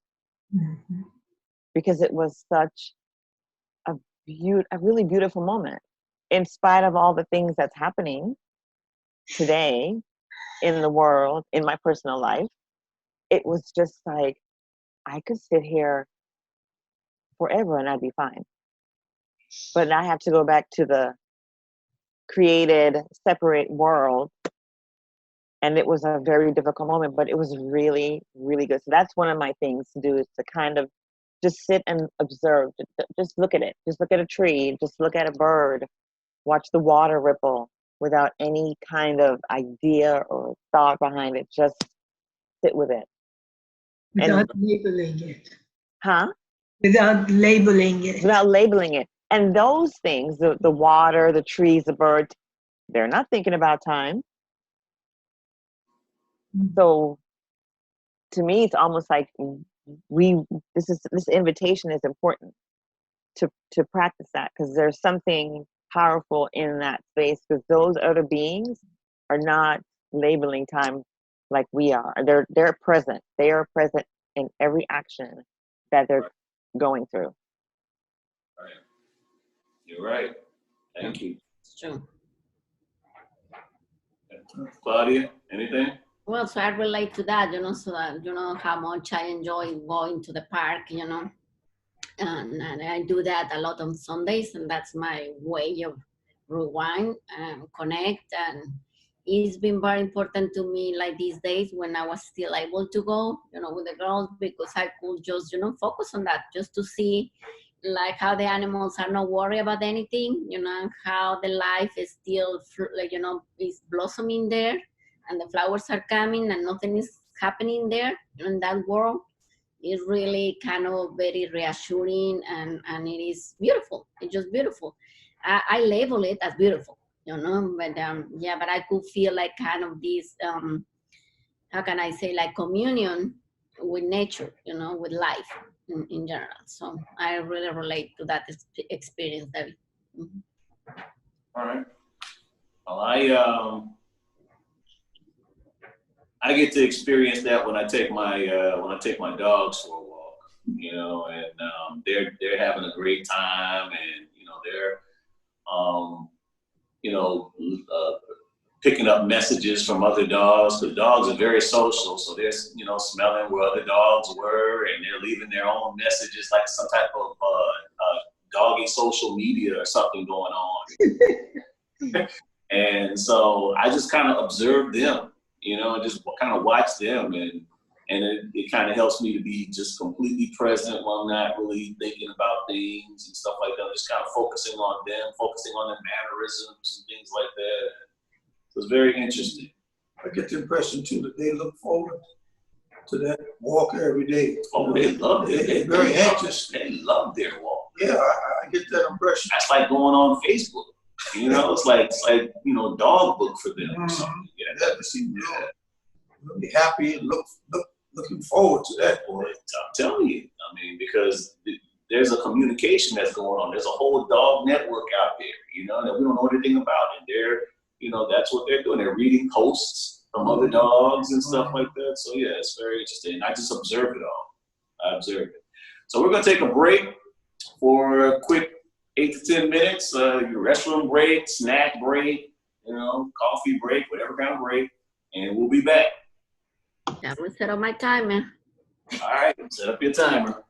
because it was such a really beautiful moment. In spite of all the things that's happening today in the world, in my personal life, it was just like, I could sit here forever and I'd be fine. But I have to go back to the created, separate world. And it was a very difficult moment, but it was really, really good. So that's one of my things to do, is to kind of just sit and observe. Just look at it. Just look at a tree. Just look at a bird. Watch the water ripple without any kind of idea or thought behind it. Just sit with it. Without labeling it. Huh? Without labeling it. Without labeling it. And those things, the water, the trees, the birds, they're not thinking about time. So to me, it's almost like this invitation is important to practice that, because there's something powerful in that space, because those other beings are not labeling time like we are. They're present. They are present in every action that they're going through. Right. You're right. Thank you. It's true. Claudia, anything? Well, so I relate to that, so that, how much I enjoy going to the park, and I do that a lot on Sundays, and that's my way of rewind and connect. And it's been very important to me, like these days when I was still able to go, with the girls, because I could just, focus on that, just to see like how the animals are not worried about anything, how the life is still, is blossoming there, and the flowers are coming and nothing is happening there in that world. Is really kind of very reassuring, and it is beautiful. It's just beautiful. I label it as beautiful, but but I could feel like kind of this, how can I say, like communion with nature, with life in general. So I really relate to that experience, David. Mm-hmm. All right. Well, I get to experience that when I take my dogs for a walk. you know, and they're having a great time, and you know they're you know picking up messages from other dogs, because dogs are very social, so they're you know smelling where other dogs were, and they're leaving their own messages, like some type of doggy social media or something going on. And so I just kind of observe them, you know, and just kind of watch them, and it kind of helps me to be just completely present when I'm not really thinking about things and stuff like that. I'm just kind of focusing on them, focusing on their mannerisms and things like that. So it's very interesting. I get the impression too that they look forward to that walk every day. Oh, they love it. They're very anxious. They love their walk. Yeah, I get that impression. That's like going on Facebook. You know, it's like you know, dog book for them or something. Yeah, That they seem really happy and looking forward to that. Boy, I'm telling you. I mean, because there's a communication that's going on. There's a whole dog network out there, you know, that we don't know anything about, and they're, you know, that's what they're doing. They're reading posts from other dogs and stuff like that. So yeah, it's very interesting. I just observe it all. I observe it. So we're gonna take a break for a quick 8 to 10 minutes. Your restroom break, snack break, you know, coffee break, whatever kind of break, and we'll be back. Yeah, we set up my timer. All right, set up your timer.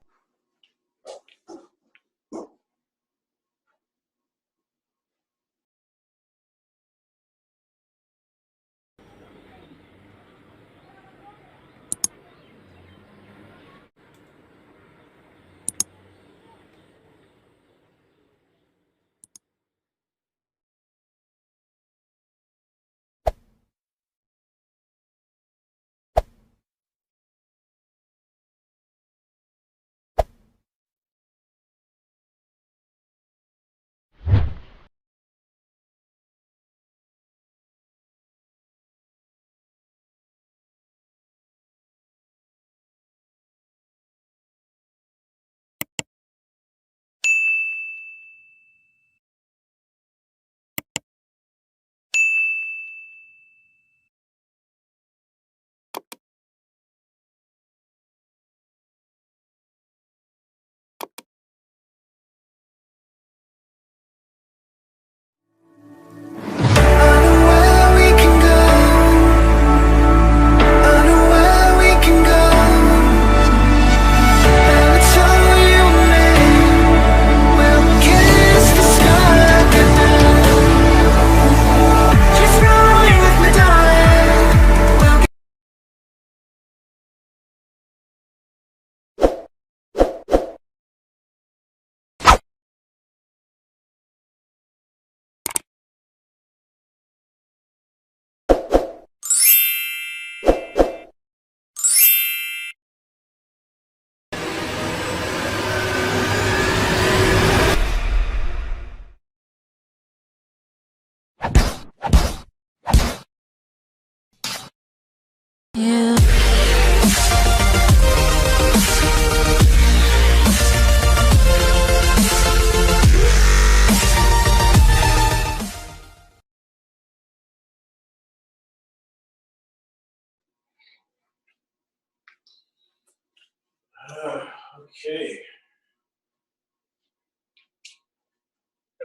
Okay.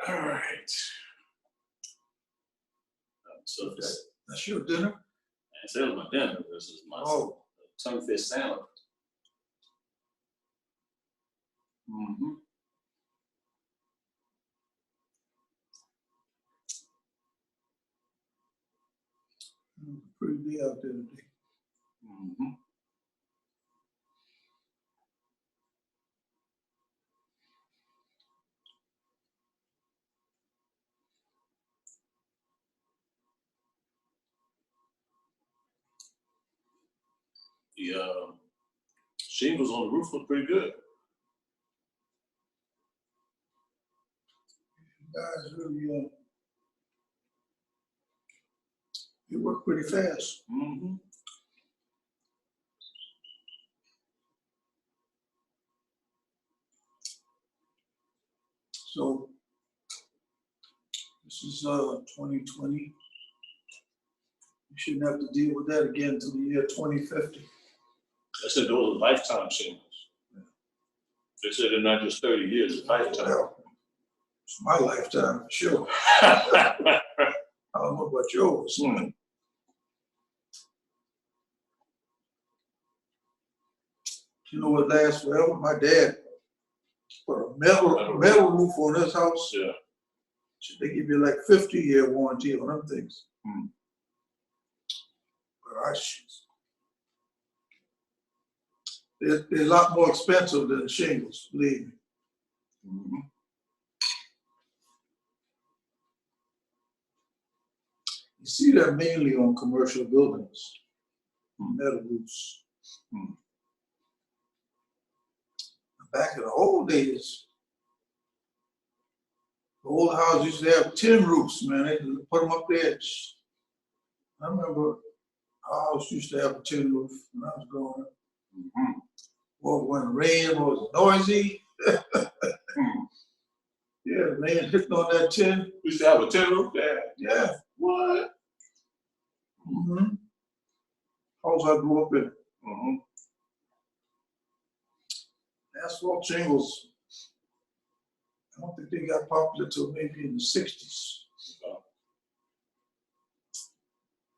All right. So that's your dinner? That's it, my dinner. This is my tongue fish salad. Mm-hmm. Pretty day out there today. Mm-hmm. The shingles on the roof look pretty good. Guys really, they work pretty fast. Mm-hmm. So this is 2020. You shouldn't have to deal with that again until the year 2050. I said those are lifetime shingles. They said they're not just 30 years, it's lifetime. Well, it's my lifetime, for sure. I don't know about yours. You know what lasts forever? My dad put a metal roof on his house. Yeah. They give you like 50-year warranty on them things. But they're a lot more expensive than shingles, believe me. You see that mainly on commercial buildings, metal roofs. Back in the old days, the old houses used to have tin roofs, man. They put them up there. I remember our house used to have a tin roof when I was growing up. Well, when it rained, it was noisy. Yeah, rain hitting on that tin. We used to have a tin roof there. Yeah. What? House I grew up in. Asphalt shingles, I don't think they got popular till maybe in the 60s.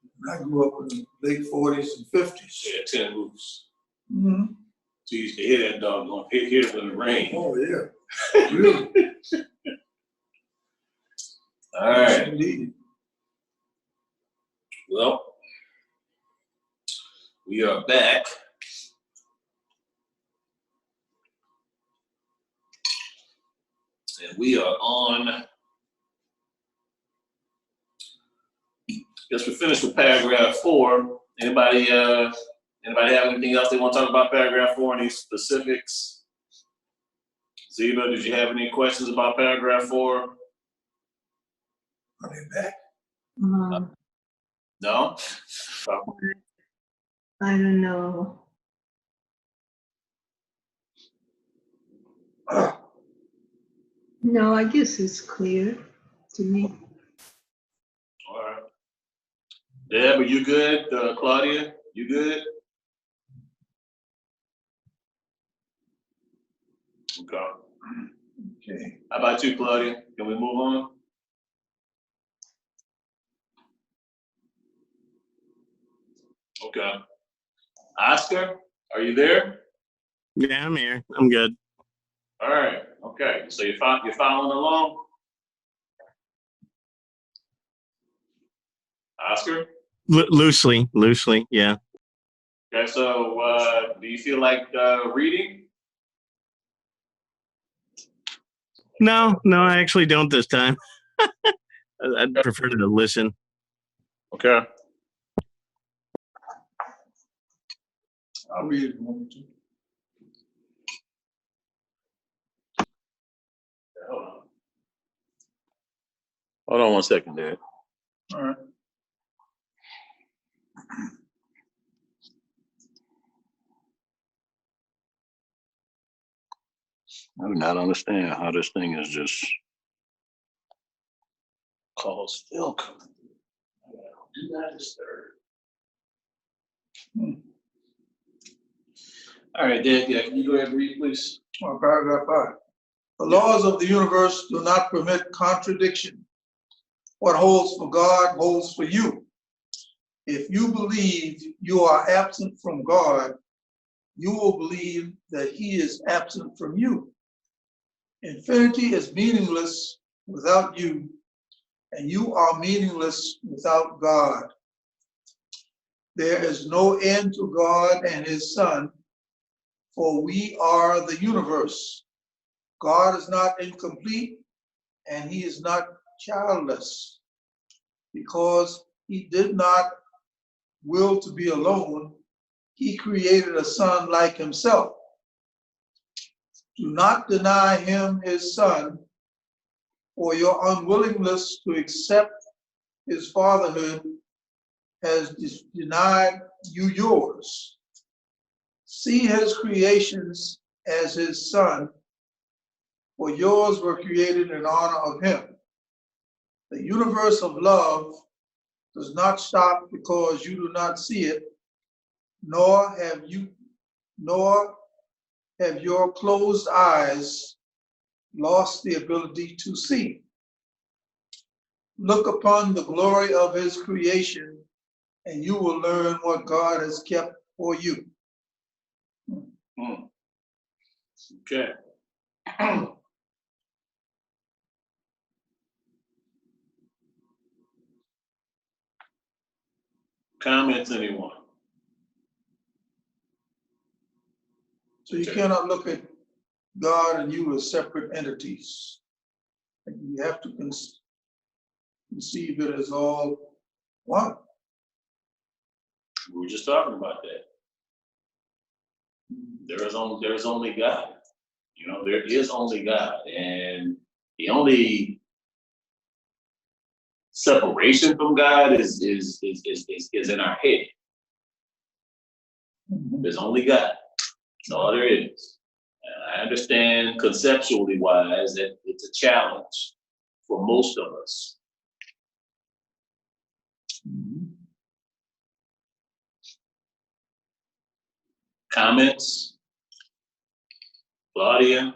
And I grew up in the late 40s and 50s. Yeah, tin roofs. So you used to hear that dog going, hear it when it rained. Oh, yeah. Really? All right. Indeed. Well, we are back. And we are on, guess we're finished with paragraph 4. Anybody have anything else they want to talk about paragraph 4? Any specifics? Ziva, did you have any questions about paragraph 4? Are they back? No? I don't know. No, I guess it's clear to me. All right. Deb, are you good? Claudia, you good? Okay. How about you, Claudia? Can we move on? Okay. Oscar, are you there? Yeah, I'm here. I'm good. All right. Okay. So you're following along? Oscar? Loosely, yeah. Okay. So do you feel like reading? No, I actually don't this time. I'd prefer to listen. Okay. I'll read it if you want me to. Hold on 1 second, Dad. All right. I do not understand how this thing is just called still coming. Do not disturb. All right, Dad, yeah, can you go ahead and read, please? Paragraph 5. The laws of the universe do not permit contradiction. What holds for God holds for you. If you believe you are absent from God, you will believe that He is absent from you. Infinity is meaningless without you, and you are meaningless without God. There is no end to God and His Son, for we are the universe. God is not incomplete, and He is not childless. Because He did not will to be alone, He created a Son like Himself. Do not deny Him His Son, for your unwillingness to accept His fatherhood has denied you yours. See His creations as His Son, for yours were created in honor of Him. The universe of love does not stop because you do not see it, nor have your closed eyes lost the ability to see? Look upon the glory of his creation, and you will learn what God has kept for you. Okay. Comments, anyone? So you cannot look at God and you as separate entities. You have to conceive it as all one. We were just talking about that. There is only God. You know, there is only God, and the only separation from God is in our head. There's only God. That's all there is. And I understand conceptually wise that it's a challenge for most of us. Comments? Claudia?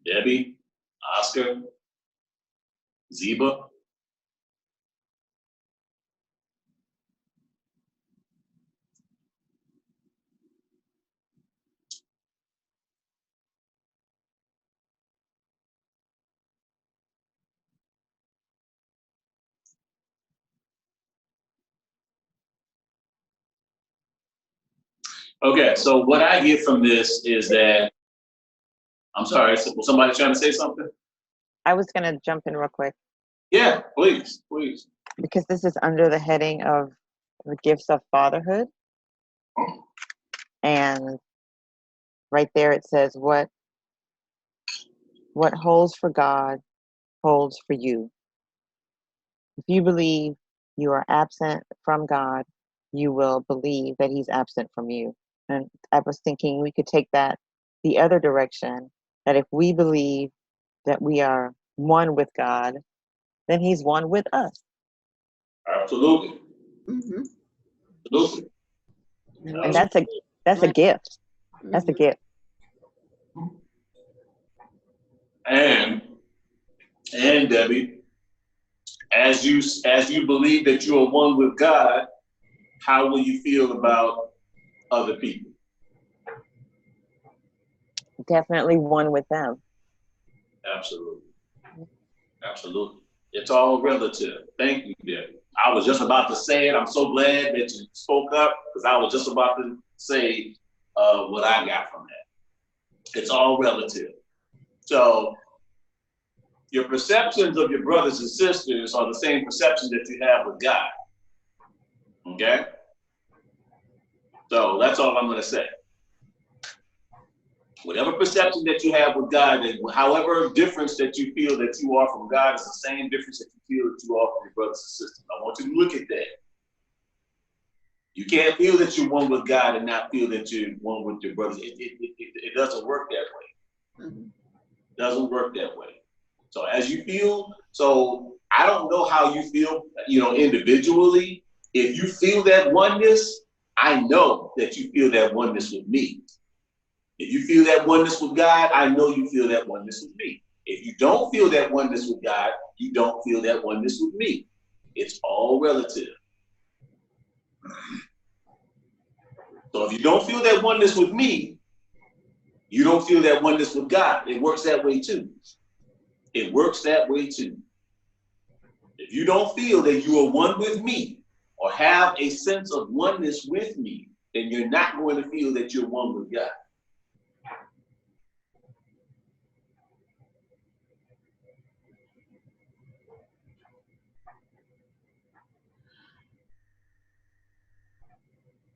Debbie? Oscar? Zeba? Okay, so what I get from this is that, I'm sorry, was somebody trying to say something? I was going to jump in real quick. Yeah, please. Because this is under the heading of the Gifts of Fatherhood. And right there it says, what holds for God holds for you. If you believe you are absent from God, you will believe that he's absent from you. And I was thinking we could take that the other direction, that if we believe that we are one with God, then he's one with us. Absolutely. Mm-hmm. Absolutely. And that's a gift. That's a gift. And Debbie, as you believe that you are one with God, how will you feel about other people? Definitely one with them. Absolutely. It's all relative. Thank you, Debbie. I was just about to say it. I'm so glad that you spoke up, because I was just about to say what I got from that. It's all relative. So your perceptions of your brothers and sisters are the same perceptions that you have with God. Okay? So that's all I'm going to say. Whatever perception that you have with God, and however difference that you feel that you are from God, is the same difference that you feel that you are from your brothers and sisters. I want you to look at that. You can't feel that you're one with God and not feel that you're one with your brothers. It doesn't work that way. It doesn't work that way. So as you feel, so I don't know how you feel, individually. If you feel that oneness, I know that you feel that oneness with me. If you feel that oneness with God, I know you feel that oneness with me. If you don't feel that oneness with God, you don't feel that oneness with me. It's all relative. So if you don't feel that oneness with me, you don't feel that oneness with God. It works that way too. It works that way too. If you don't feel that you are one with me or have a sense of oneness with me, then you're not going to feel that you're one with God.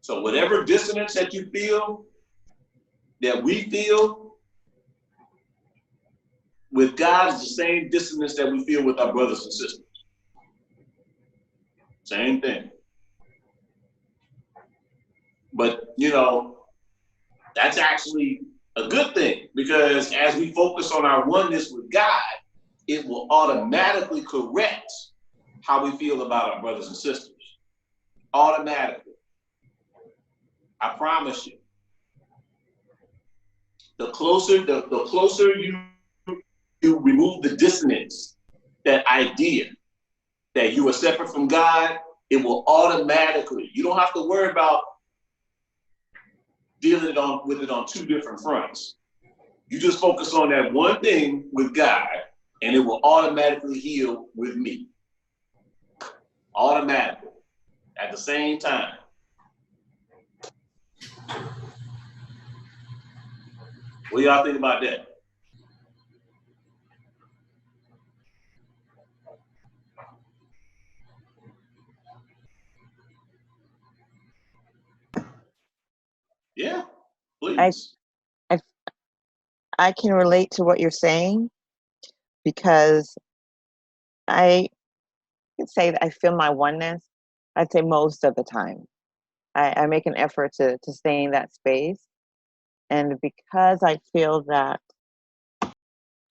So whatever dissonance that you feel, that we feel with God, is the same dissonance that we feel with our brothers and sisters. Same thing. But, that's actually a good thing, because as we focus on our oneness with God, it will automatically correct how we feel about our brothers and sisters. Automatically. I promise you. the closer you remove the dissonance, that idea that you are separate from God, it will automatically, you don't have to worry about dealing with it on two different fronts. You just focus on that one thing with God, and it will automatically heal with me. Automatically, at the same time. What do y'all think about that? Yeah, please. I can relate to what you're saying because I can say that I feel my oneness, I'd say most of the time. I make an effort to stay in that space. And because I feel that,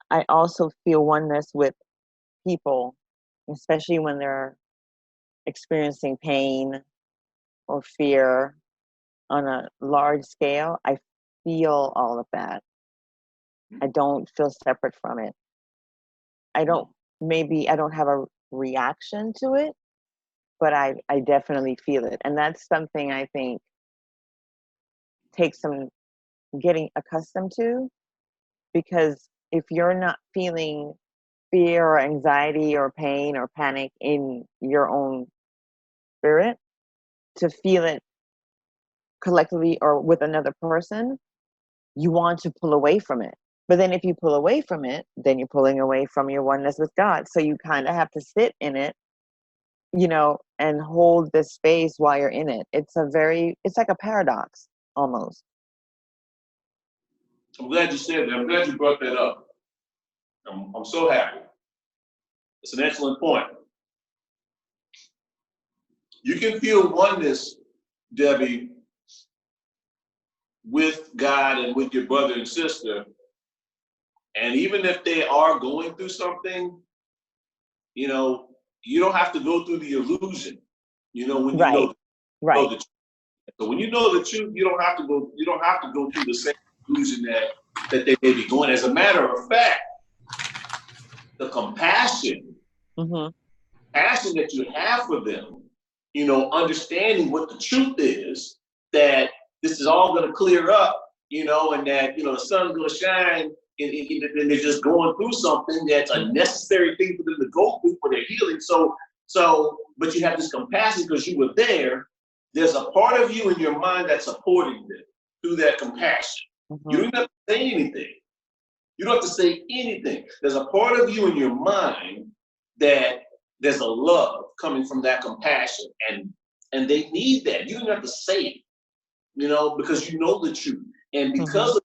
I also feel oneness with people, especially when they're experiencing pain or fear on a large scale. I feel all of that. I don't feel separate from it. I don't have a reaction to it, but I definitely feel it. And that's something I think takes some getting accustomed to, because if you're not feeling fear or anxiety or pain or panic in your own spirit, to feel it collectively or with another person, you want to pull away from it. But then if you pull away from it, then you're pulling away from your oneness with God. So you kind of have to sit in it, and hold this space while you're in it. It's like a paradox almost. I'm glad you said that. I'm glad you brought that up. I'm so happy. It's an excellent point. You can feel oneness, Debbie, with God and with your brother and sister. And even if they are going through something, you don't have to go through the illusion, when you know the truth. So when you know the truth, you don't have to go through the same illusion that they may be going. As a matter of fact, the compassion that you have for them, understanding what the truth is, that this is all going to clear up, and that, the sun's going to shine, and they're just going through something that's a necessary thing for them to go through for their healing. But you have this compassion because you were there. There's a part of you in your mind that's supporting them through that compassion. You don't have to say anything. You don't have to say anything. There's a part of you in your mind that there's a love coming from that compassion, and they need that. You don't have to say it, because you know the truth. And because of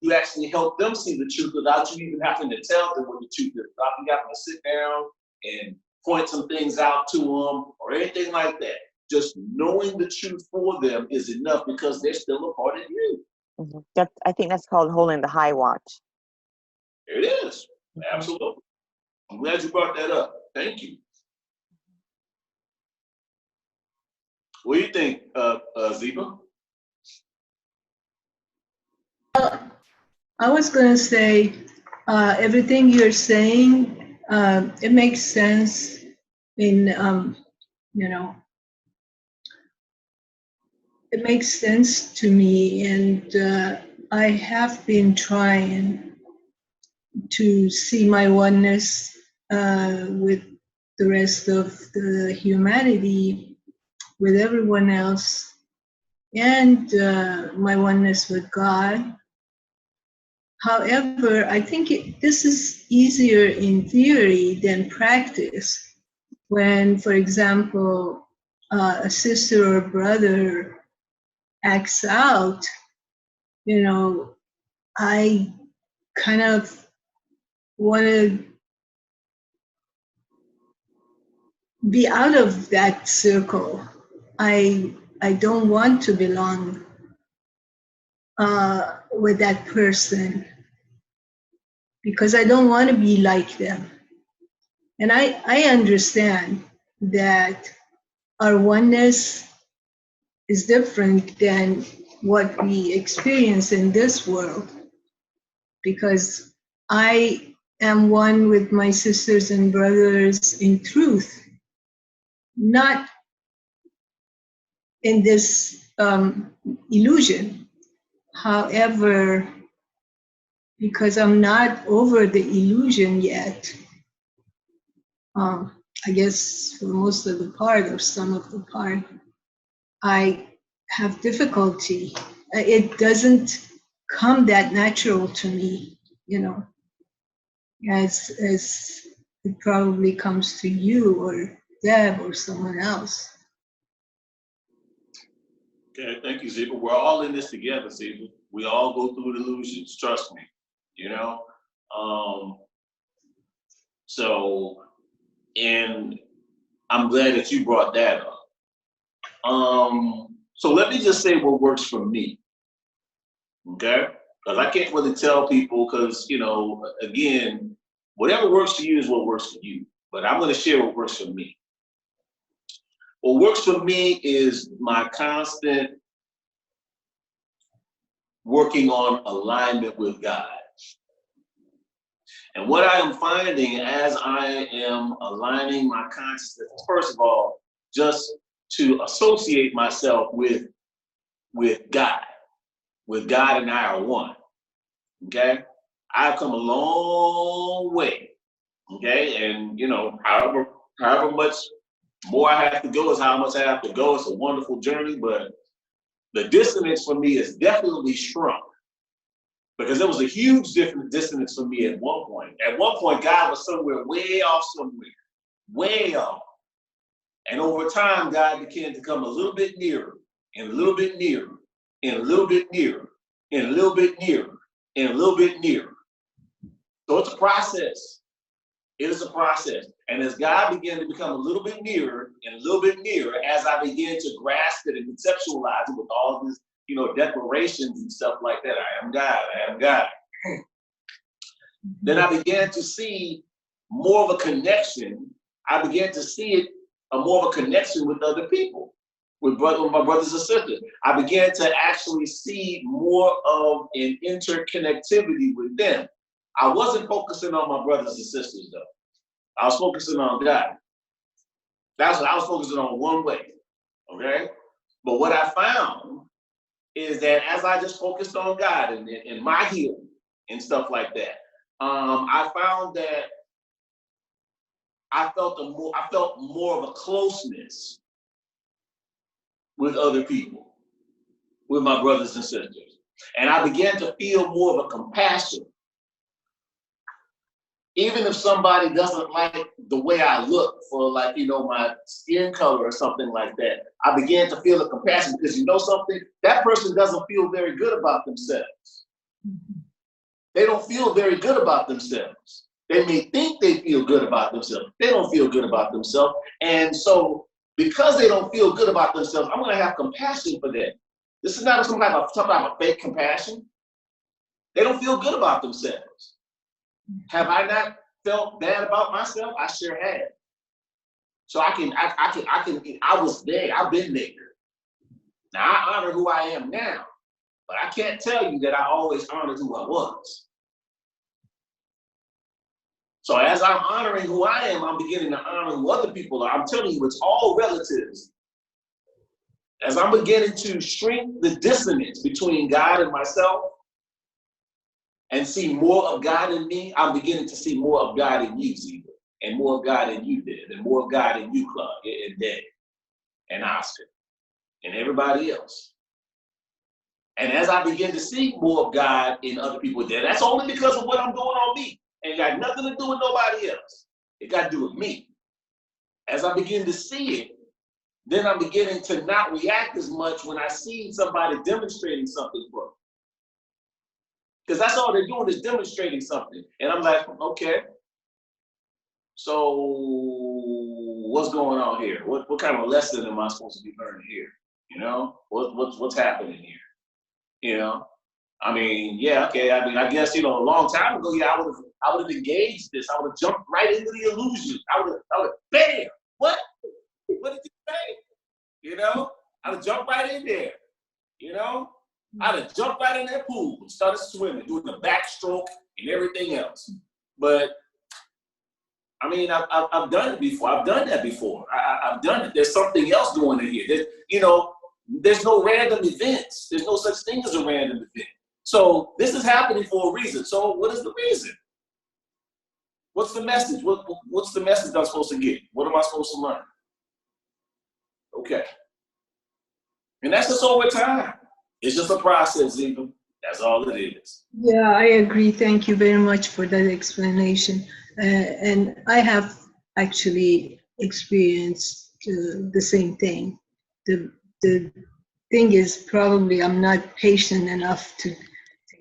you actually help them see the truth without you even having to tell them what the truth is, without you having to sit down and point some things out to them or anything like that. Just knowing the truth for them is enough because they're still a part of you. I think that's called holding the high watch. It is. Absolutely. I'm glad you brought that up. Thank you. What do you think, Ziba? I was going to say, everything you're saying, it makes sense it makes sense to me. And I have been trying to see my oneness with the rest of the humanity, with everyone else, and my oneness with God. However, I think this is easier in theory than practice. When, for example, a sister or brother acts out, I kind of want to be out of that circle. I don't want to belong with that person because I don't want to be like them. And I understand that our oneness is different than what we experience in this world. because I am one with my sisters and brothers in truth, not in this illusion. However, because I'm not over the illusion yet, I guess for most of the part or some of the part, I have difficulty. It doesn't come that natural to me, you know, as it probably comes to you or Deb or someone else. Okay, thank you, Ziba. We're all in this together, Ziba. We all go through illusions, trust me, you know? And I'm glad that you brought that up. So let me just say what works for me, okay? Because I can't really tell people because, you know, again, whatever works for you is what works for you. But I'm going to share what works for me. What works for me is my constant working on alignment with God. And what I am finding as I am aligning my consciousness, first of all, just to associate myself with God. With God and I are one. Okay? I've come a long way. Okay? And you know, however much more I have to go is how much I have to go. It's a wonderful journey, but the dissonance for me is definitely shrunk. Because there was a huge dissonance for me at one point. At one point, God was somewhere way off somewhere. Way off. And over time, God began to come a little bit nearer, and a little bit nearer, and a little bit nearer, and a little bit nearer, and a little bit nearer. So it's a process. It is a process. And as God began to become a little bit nearer and a little bit nearer, as I began to grasp it and conceptualize it with all of this, you know, declarations and stuff like that, I am God, I am God. Then I began to see more of a connection. I began to see it more of a connection with other people, with my brothers and sisters. I began to actually see more of an interconnectivity with them. I wasn't focusing on my brothers and sisters though. I was focusing on God. That's what I was focusing on one way, okay? But what I found is that as I just focused on God and my healing and stuff like that, I found that I felt more of a closeness with other people, with my brothers and sisters. And I began to feel more of a compassion. Even if somebody doesn't like the way I look for, like, you know, my skin color or something like that, I began to feel a compassion because, you know something, that person doesn't feel very good about themselves. They don't feel very good about themselves. They may think they feel good about themselves. They don't feel good about themselves. And so because they don't feel good about themselves, I'm going to have compassion for them. This is not some type of fake compassion. They don't feel good about themselves. Have I not felt bad about myself? I sure have. So I was there. I've been there. Now I honor who I am now, but I can't tell you that I always honored who I was. So as I'm honoring who I am, I'm beginning to honor who other people are. I'm telling you, it's all relatives. As I'm beginning to shrink the dissonance between God and myself and see more of God in me, I'm beginning to see more of God in you, Ziva, and more of God in you, Deb, and more of God in you, Clark, and Deb, and Oscar, and everybody else. And as I begin to see more of God in other people there, that's only because of what I'm doing on me. Ain't got nothing to do with nobody else. It got to do with me. As I begin to see it, then I'm beginning to not react as much when I see somebody demonstrating something for me. Because that's all they're doing is demonstrating something. And I'm like, okay, so what's going on here? What kind of lesson am I supposed to be learning here? You know, what's happening here? You know, I mean, yeah, okay. I mean, I guess, you know, a long time ago, yeah, I would have engaged this. I would have jumped right into the illusion. I would have, bam, what? What did you say? You know, I would jump right in there, you know? I'd have jumped right in that pool and started swimming, doing the backstroke and everything else. But I mean, I've done it before. I've done that before. I've done it. There's something else going on here. There's no random events. There's no such thing as a random event. So this is happening for a reason. So what is the reason? What's the message? What's the message I'm supposed to get? What am I supposed to learn? Okay. And that's just over time. It's just a process, even. That's all it is. Yeah, I agree. Thank you very much for that explanation. And I have actually experienced the same thing. The thing is, probably I'm not patient enough to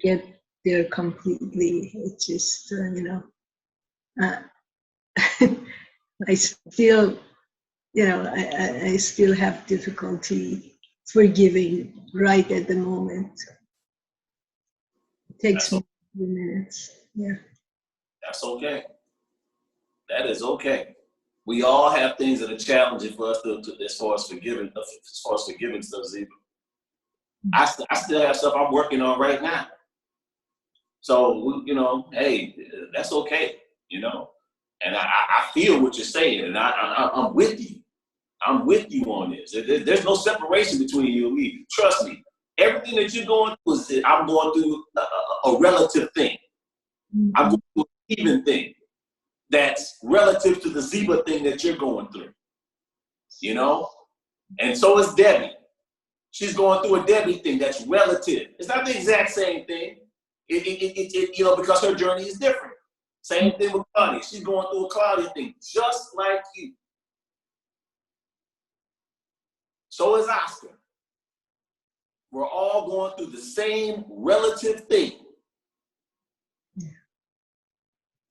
get there completely. It's just, I still, I still have difficulty forgiving right at the moment. It takes me a few minutes. Yeah. That's okay. That is okay. We all have things that are challenging for us as far as forgiving stuff, Ziba. I still have stuff I'm working on right now. So, hey, that's okay, And I feel what you're saying, and I'm with you. I'm with you on this. There's no separation between you and me. Trust me. Everything that you're going through I'm going through a relative thing. I'm going through an even thing that's relative to the Ziba thing that you're going through. And so is Debbie. She's going through a Debbie thing that's relative. It's not the exact same thing. Because her journey is different. Same thing with Claudia. She's going through a Claudia thing, just like you. So is Oscar. We're all going through the same relative thing.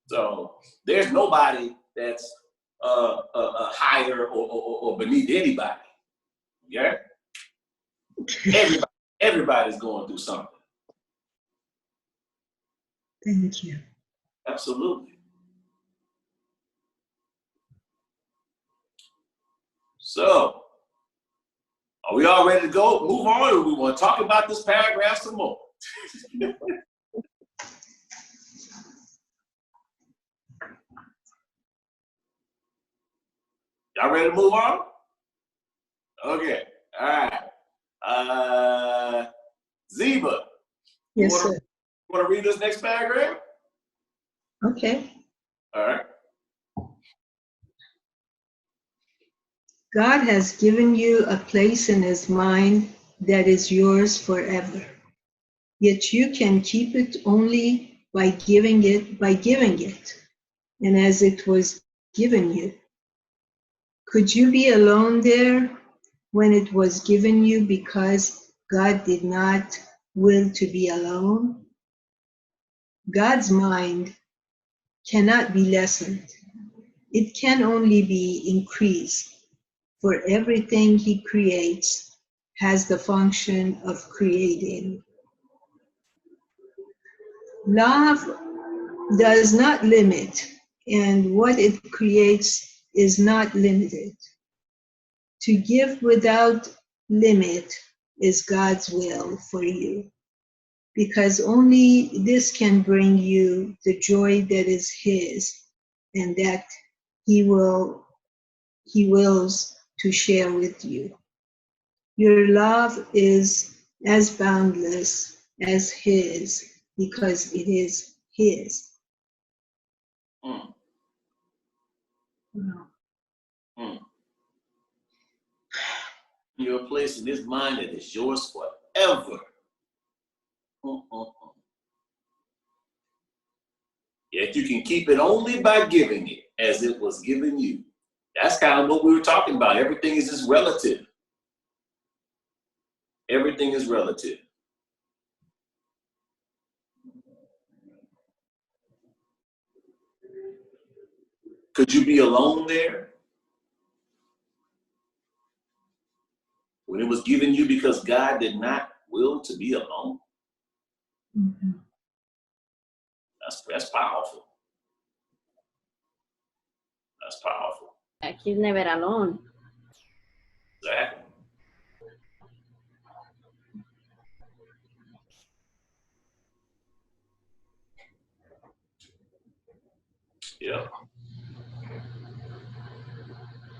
So there's nobody that's higher or beneath anybody. Yeah? Everybody's going through something. Thank you. Absolutely. So, are we all ready to go? Move on, or we want to talk about this paragraph some more? Y'all ready to move on? Okay. All right. Ziba. Yes, sir. You want to read this next paragraph? Okay. All right. God has given you a place in his mind that is yours forever. Yet you can keep it only by giving it, and as it was given you. Could you be alone there when it was given you because God did not will to be alone? God's mind cannot be lessened. It can only be increased, for everything he creates has the function of creating. Love does not limit, and what it creates is not limited. To give without limit is God's will for you, because only this can bring you the joy that is his and that he wills to share with you. Your love is as boundless as his because it is his. Mm. Wow. Mm. You're a place in his mind that is yours forever. Yet you can keep it only by giving it as it was given you. That's kind of what we were talking about. Everything is just relative. Everything is relative. Could you be alone there when it was given you because God did not will to be alone? Mm-hmm. That's powerful. That's powerful. He's never alone. Exactly. Yeah.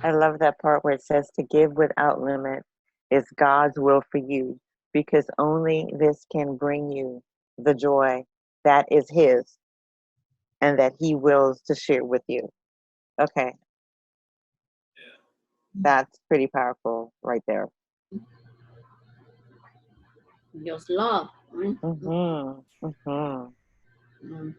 I love that part where it says to give without limit is God's will for you, because only this can bring you the joy that is His and that He wills to share with you. Okay. That's pretty powerful right there. Just love. Mm-hmm. Mm-hmm. Mm.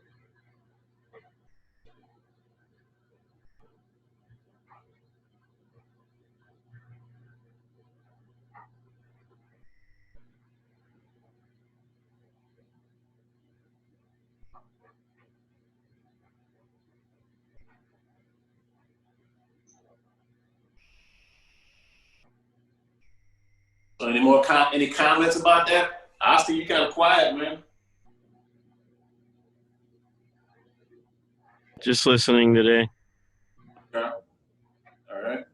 So any comments about that? I see you kind of quiet, man. Just listening today. Okay. All right.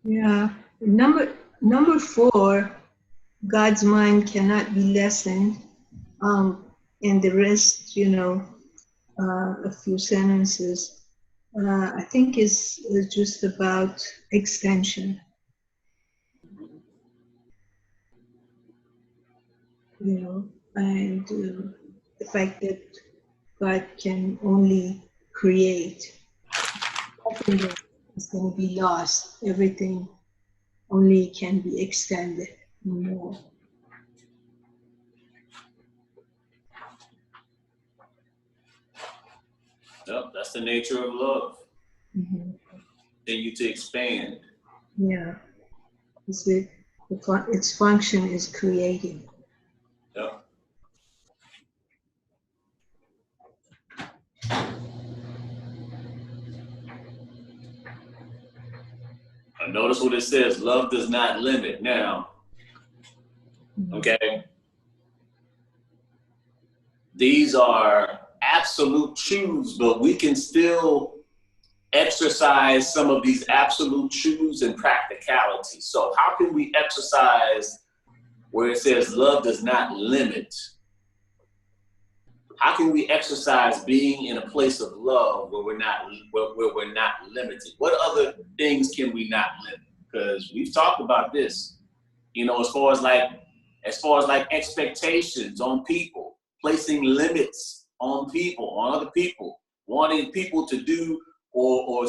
Yeah. Number 4, God's mind cannot be lessened. And the rest, a few sentences, I think is just about extension. And the fact that God can only create. Nothing is going to be lost. Everything only can be extended more. Yep, that's the nature of love. Mm-hmm. Continue to expand. Yeah. Its function is creating. Yep. Notice what it says, love does not limit. Now, okay, these are absolute truths, but we can still exercise some of these absolute truths in practicality. So how can we exercise where it says love does not limit? How can we exercise being in a place of love where we're not limited? What other things can we not limit? Because we've talked about this, as far as like expectations on people, placing limits on people, on other people, wanting people to do or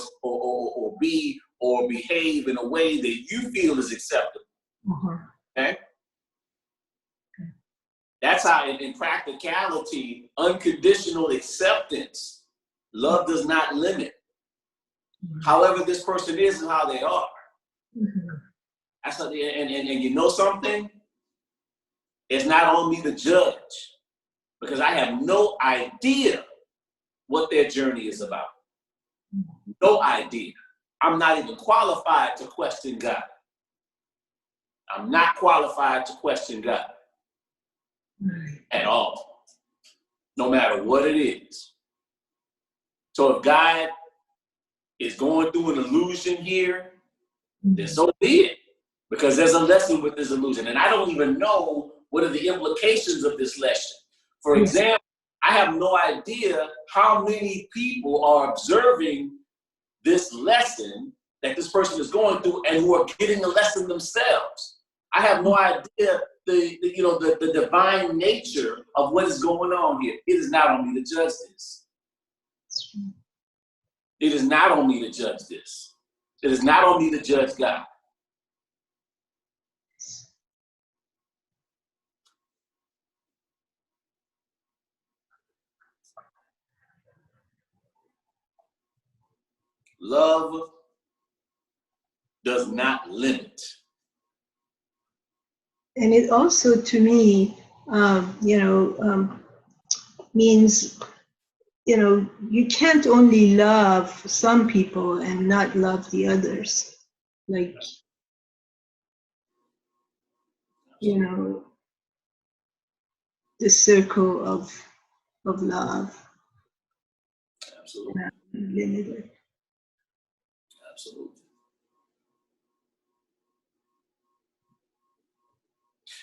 be or behave in a way that you feel is acceptable. Okay? That's how, in practicality, unconditional acceptance, love does not limit. However this person is and how they are. That's how and you know something? It's not on me to judge, because I have no idea what their journey is about. No idea. I'm not even qualified to question God. I'm not qualified to question God at all, no matter what it is. So if God is going through an illusion here, then so be it, because there's a lesson with this illusion. And I don't even know what are the implications of this lesson. For example, I have no idea how many people are observing this lesson that this person is going through and who are getting the lesson themselves. I have no idea the divine nature of what is going on here. It is not on me to judge this. It is not on me to judge this. It is not on me to judge God. Love does not limit. And it also, to me, means, you can't only love some people and not love the others. Like, the circle of love. Absolutely. Limited. Absolutely.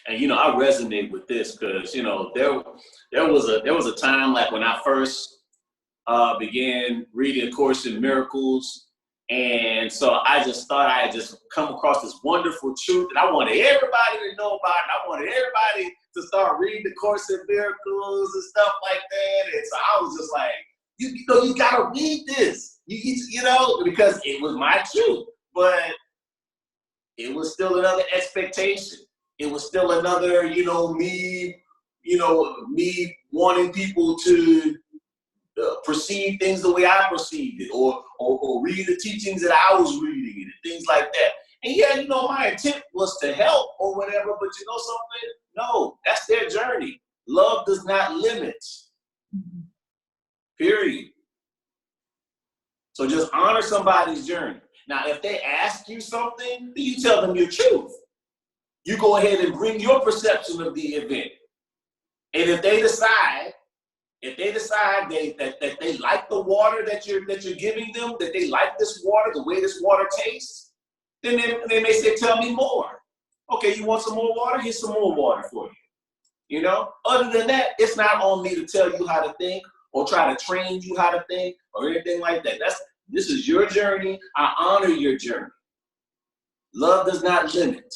And I resonate with this because there was a time like when I first began reading A Course in Miracles. And so I just thought I had just come across this wonderful truth that I wanted everybody to know about. And I wanted everybody to start reading The Course in Miracles and stuff like that. And so I was just like, you know, you gotta read this, you know, because it was my truth. But it was still another expectation. It was still another, me wanting people to perceive things the way I perceived it, or read the teachings that I was reading and things like that. And yeah, my intent was to help or whatever, but you know something? No, that's their journey. Love does not limit. Period. So just honor somebody's journey. Now, if they ask you something, then you tell them your truth. You go ahead and bring your perception of the event. And if they decide that they like the water that you're giving them, that they like this water, the way this water tastes, then they may say, tell me more. Okay, you want some more water? Here's some more water for you. Other than that, it's not on me to tell you how to think or try to train you how to think or anything like that. This is your journey. I honor your journey. Love does not limit.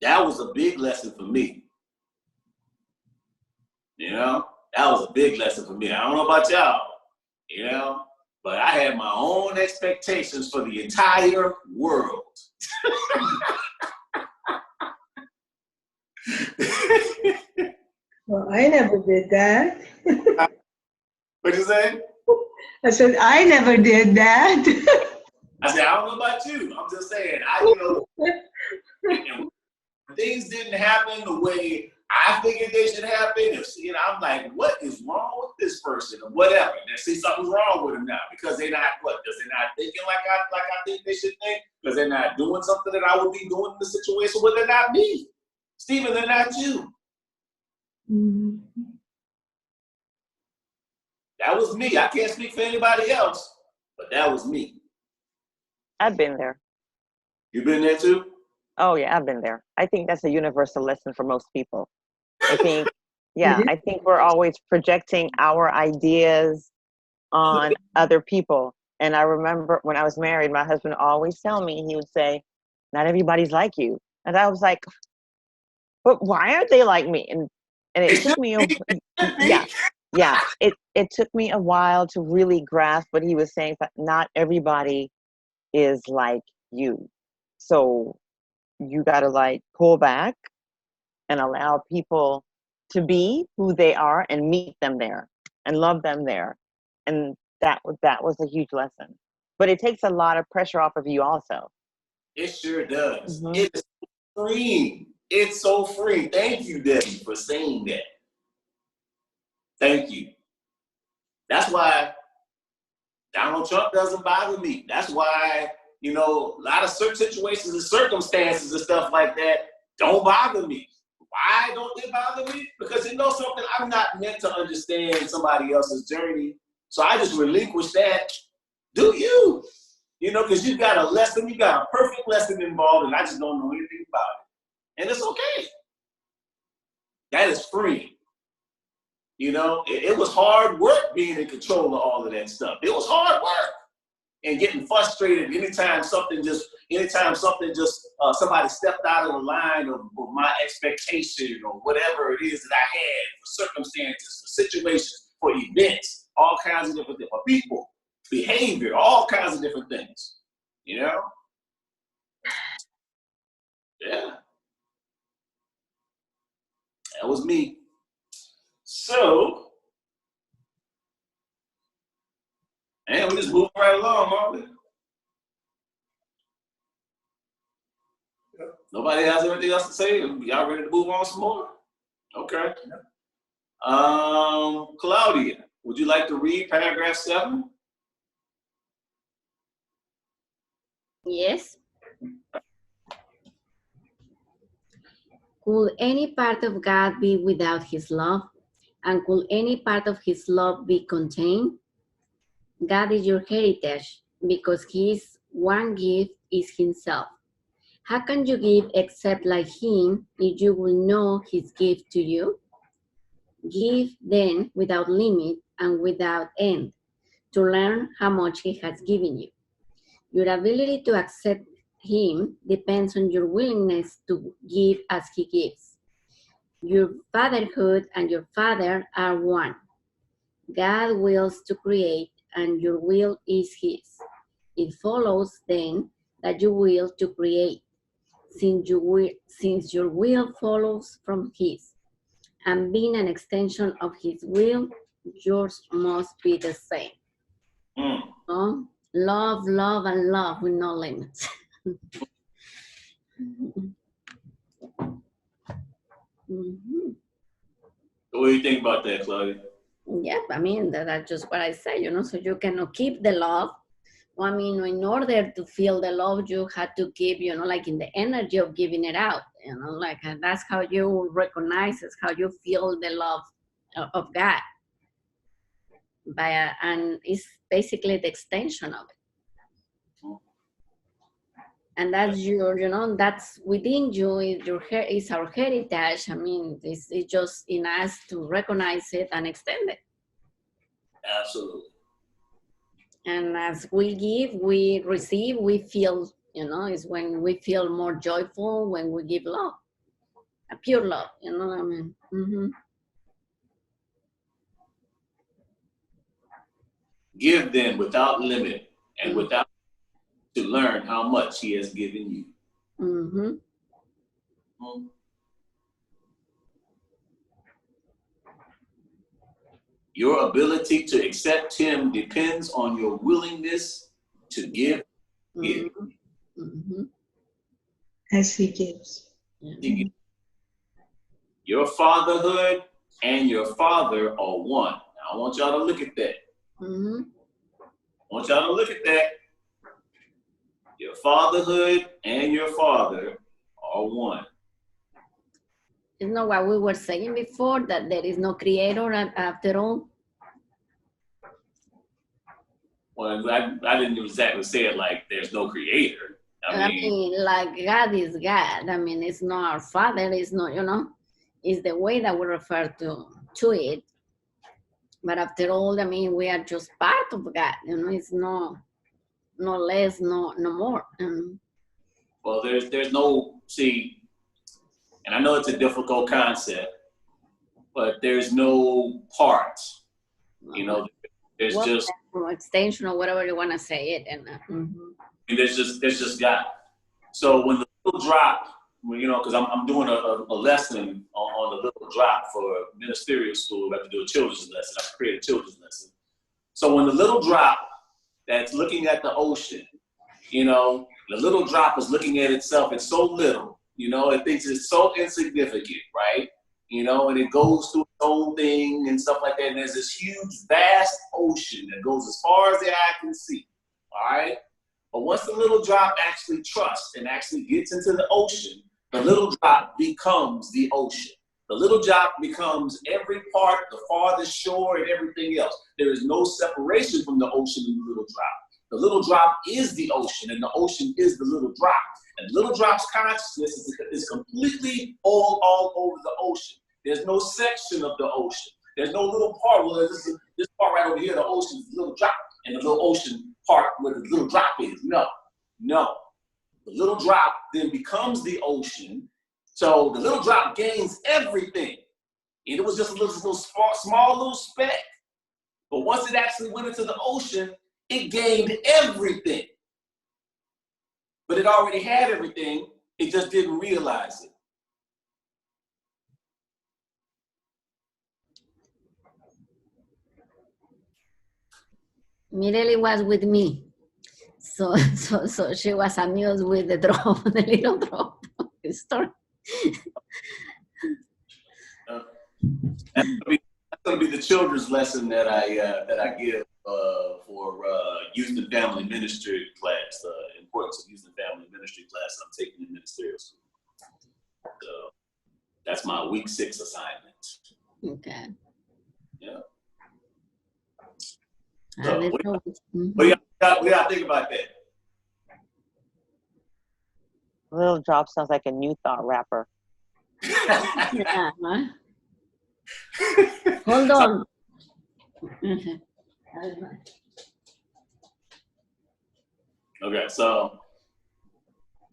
That was a big lesson for me. That was a big lesson for me. I don't know about y'all, but I had my own expectations for the entire world. Well, I never did that. What'd you say? I said, I never did that. I said, I don't know about you. I'm just saying, things didn't happen the way I figured they should happen. I'm like, what is wrong with this person or whatever? And see, something's wrong with them now because they're not because they're not thinking like I think they should think, because they're not doing something that I would be doing in the situation where they're not me. Stephen, they're not you. Mm-hmm. That was me. I can't speak for anybody else, but that was me. I've been there. You been there too? Oh yeah, I've been there. I think that's a universal lesson for most people. I think, I think we're always projecting our ideas on other people. And I remember when I was married, my husband always tell me, he would say, not everybody's like you. And I was like, but why aren't they like me? And it took me, it took me a while to really grasp what he was saying, but not everybody is like you. So you got to pull back and allow people to be who they are and meet them there and love them there. And that was a huge lesson. But it takes a lot of pressure off of you also. It sure does. Mm-hmm. It's freeing. It's so free. Thank you, Debbie, for saying that. Thank you. That's why Donald Trump doesn't bother me. That's why, a lot of certain situations and circumstances and stuff like that don't bother me. Why don't they bother me? Because something, I'm not meant to understand somebody else's journey. So I just relinquish that. Do you? Because you've got a lesson, you got a perfect lesson involved, and I just don't know anything about it. And it's okay. That is free. It was hard work being in control of all of that stuff. It was hard work. And getting frustrated anytime somebody stepped out of the line of my expectation or whatever it is that I had for circumstances, for situations, for events, all kinds of different things, for people, behavior, all kinds of different things. Yeah. That was me. So, and we just moving right along, aren't we? Nobody has anything else to say? Y'all ready to move on some more? Okay. Claudia, would you like to read paragraph 7? Yes. Could any part of God be without his love? And could any part of his love be contained? God is your heritage because his one gift is himself. How can you give except like him if you will know his gift to you? Give then without limit and without end to learn how much he has given you. Your ability to accept him depends on your willingness to give as he gives. Your fatherhood and your father are one. God wills to create and your will is his. It follows then that you will to create, since your will follows from his. And being an extension of his will, yours must be the same. So, love, love, and love with no limits. What do you think about that, Claudia? Yep, I mean, that's just what I say, you know, so you cannot keep the love. I mean, in order to feel the love, you had to keep, you know, like in the energy of giving it out, you know, like, and that's how you recognize, it's how you feel the love of God. And it's basically the extension of it. And that's your, you know, that's within you, is our heritage. I mean, it's just in us to recognize it and extend it. Absolutely. And as we give, we receive, we feel, you know, it's when we feel more joyful when we give love, a pure love, you know what I mean? Mm-hmm. Give then without limit and without to learn how much he has given you. Mm-hmm. Your ability to accept him depends on your willingness to give. Mm-hmm. As he gives. Mm-hmm. Your fatherhood and your father are one. Now, I want y'all to look at that. Mm-hmm. I want y'all to look at that. Your fatherhood and your father are one. Isn't that what we were saying before, that there is no creator after all? Well, I didn't exactly say it like there's no creator. I mean, like God is God. I mean, it's not our father, it's not, you know, it's the way that we refer to it. But after all, I mean, we are just part of God, you know, it's no less, no more. Well, there's no, see, and I know it's a difficult concept, but there's no parts. You know, there's just extension or whatever you want to say it, and there's just God. So when the little drop, you know, because I'm doing a lesson on the little drop for ministerial school, I have to do a children's lesson. I create a children's lesson. So when the little drop that's looking at the ocean, you know, the little drop is looking at itself. It's so little, you know, it thinks it's so insignificant, right? You know, and it goes through its own thing and stuff like that. And there's this huge, vast ocean that goes as far as the eye can see, all right? But once the little drop actually trusts and actually gets into the ocean, the little drop becomes the ocean. The little drop becomes every part, the farthest shore and everything else. There is no separation from the ocean and the little drop. The little drop is the ocean, and the ocean is the little drop. And the little drop's consciousness is completely all over the ocean. There's no section of the ocean. There's no little part where this part right over here, the ocean is the little drop, and the little ocean part where the little drop is. No. The little drop then becomes the ocean. So the little drop gains everything. And it was just a little small little speck. But once it actually went into the ocean, it gained everything. But it already had everything. It just didn't realize it. Mireli was with me. So she was amused with the drop, the little drop story. That's gonna be the children's lesson that I give for youth and family ministry class. The importance of youth and family ministry class I'm taking in ministerial school. So that's my week 6 assignment. Okay. Yeah. So, what do y'all think about that? Little drop sounds like a New Thought rapper. Yeah, huh? Hold on. Mhm. Okay, so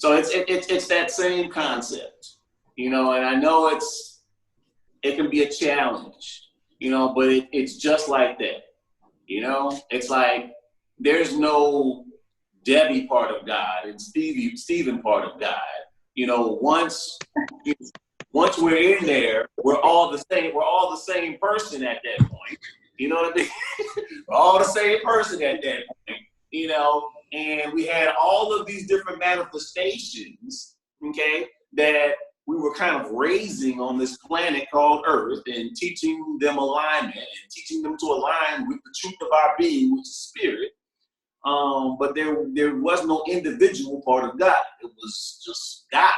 it's that same concept, you know, and I know it can be a challenge, you know, but it's just like that, you know. It's like there's no Debbie part of God and Stephen part of God, you know. Once we're in there, we're all the same. We're all the same person at that point. You know what I mean? We're all the same person at that point, you know. And we had all of these different manifestations, okay, that we were kind of raising on this planet called Earth and teaching them alignment and teaching them to align with the truth of our being, which is spirit. But there was no individual part of God. It was just God,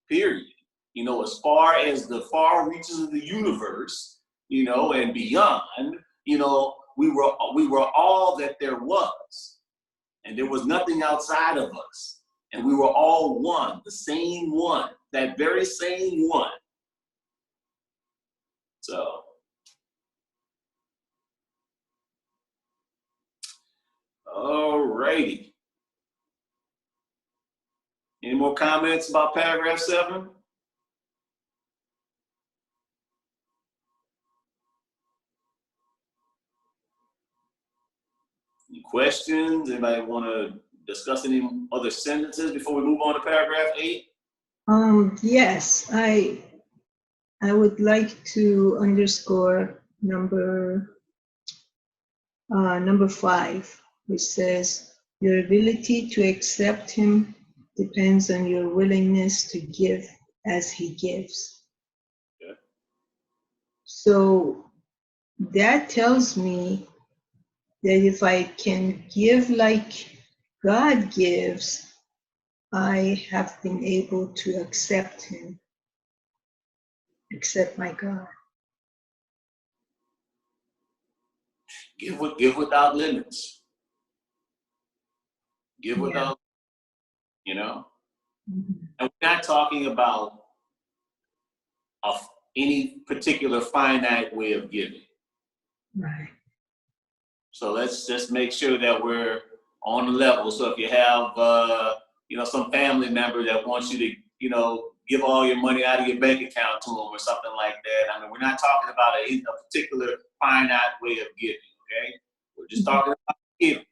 period. You know, as far as the far reaches of the universe, you know, and beyond, you know, we were all that there was. And there was nothing outside of us. And we were all one, the same one, that very same one. So, all righty. Any more comments about paragraph 7? Any questions? Anybody want to discuss any other sentences before we move on to paragraph 8? Yes, I would like to underscore number 5, which says, your ability to accept him depends on your willingness to give as he gives. Okay. So that tells me that if I can give like God gives, I have been able to accept him, accept my God. Give without limits. Give Yeah. without, you know? Mhm. And we're not talking about any particular finite way of giving. Right. So let's just make sure that we're on the level. So if you have, you know, some family member that wants you to, you know, give all your money out of your bank account to them or something like that. I mean, we're not talking about a particular finite way of giving, okay? We're just talking about giving,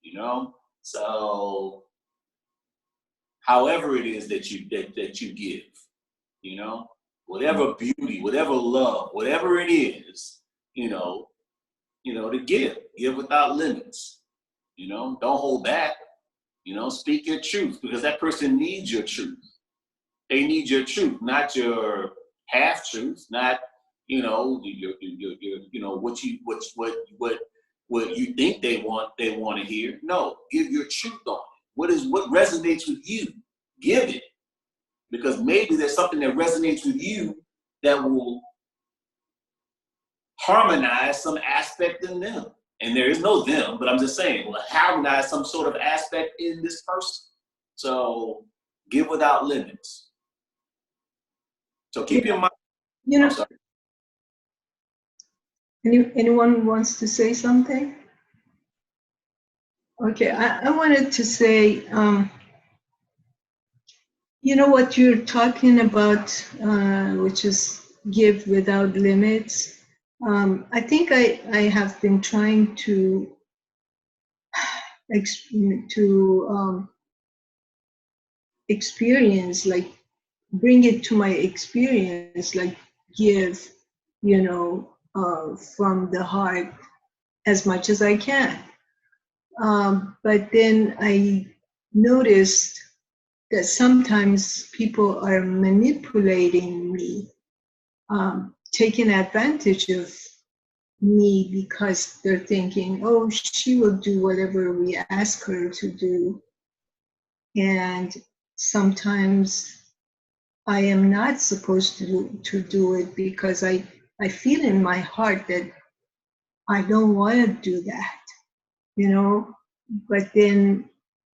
you know? So however it is that you give, you know, whatever beauty, whatever love, whatever it is, you know, to give without limits, you know, don't hold back, you know, speak your truth because that person needs your truth. They need your truth, not your half truth, not, you know, your you know, what you think they want to hear. No, give your truth on it. What resonates with you? Give it. Because maybe there's something that resonates with you that will harmonize some aspect in them. And there is no them, but I'm just saying, will harmonize some sort of aspect in this person. So give without limits. So keep in mind. You know, I'm sorry. anyone wants to say something? Okay, I wanted to say, you know what you're talking about, which is give without limits. I think I have been trying to experience, like bring it to my experience, like give, you know, from the heart as much as I can. But then I noticed that sometimes people are manipulating me, taking advantage of me because they're thinking, oh, she will do whatever we ask her to do. And sometimes I am not supposed to do it because I feel in my heart that I don't want to do that, you know. But then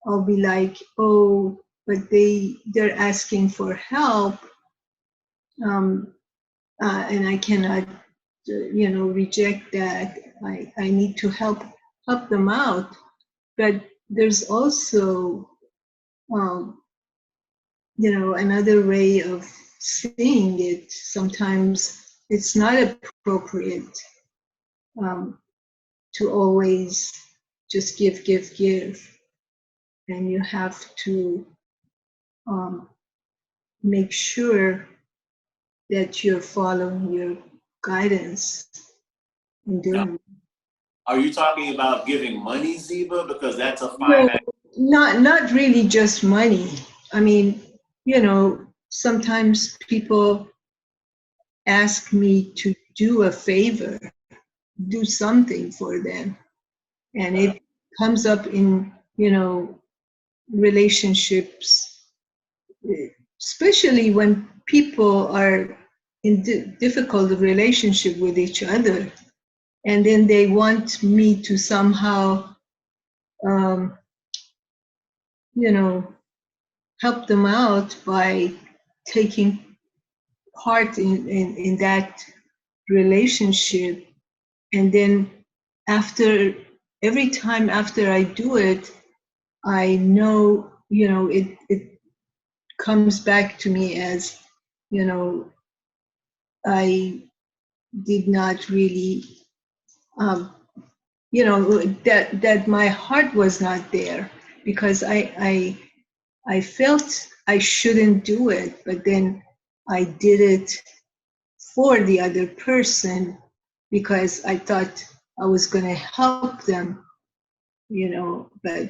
I'll be like, oh, but they're asking for help, and I cannot, reject that. I need to help them out. But there's also, another way of seeing it. Sometimes it's not appropriate to always just give, and you have to make sure that you're following your guidance in doing it. Are you talking about giving money, Ziba? Because that's a No, finite. not really just money. I mean, sometimes people ask me to do a favor, do something for them. And it comes up in, relationships, especially when people are in difficult relationship with each other. And then they want me to somehow, help them out by taking part in that relationship. And then every time after I do it, I know, it comes back to me as, I did not really, that my heart was not there, because I felt I shouldn't do it, but then I did it for the other person because I thought I was going to help them, but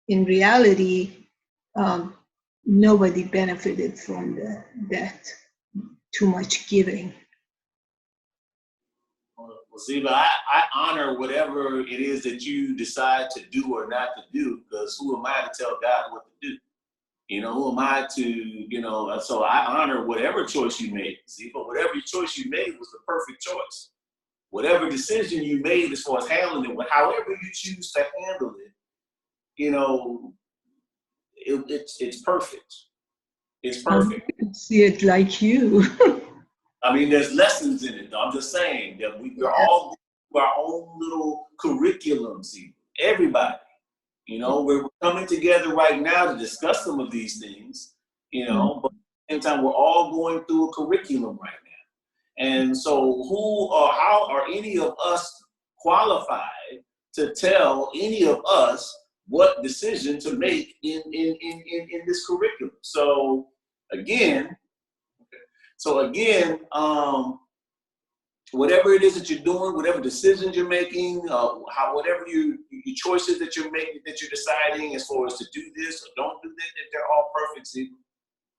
in reality, nobody benefited from that too much giving. Well, Ziba, I honor whatever it is that you decide to do or not to do, because who am I to tell God what to do? Who am I to, so I honor whatever choice you made, Ziba. Whatever choice you made was the perfect choice. Whatever decision you made as far as handling it, however you choose to handle it, it's perfect. It's perfect. I see it like you. I mean, there's lessons in it, though. I'm just saying that we're all do our own little curriculums, everybody. We're coming together right now to discuss some of these things, but at the same time, we're all going through a curriculum right now. And so how are any of us qualified to tell any of us what decision to make in this curriculum? So again, whatever it is that you're doing, whatever decisions you're making, whatever your choices that you're making, that you're deciding as far as to do this or don't do this, if they're all perfect, Ziba,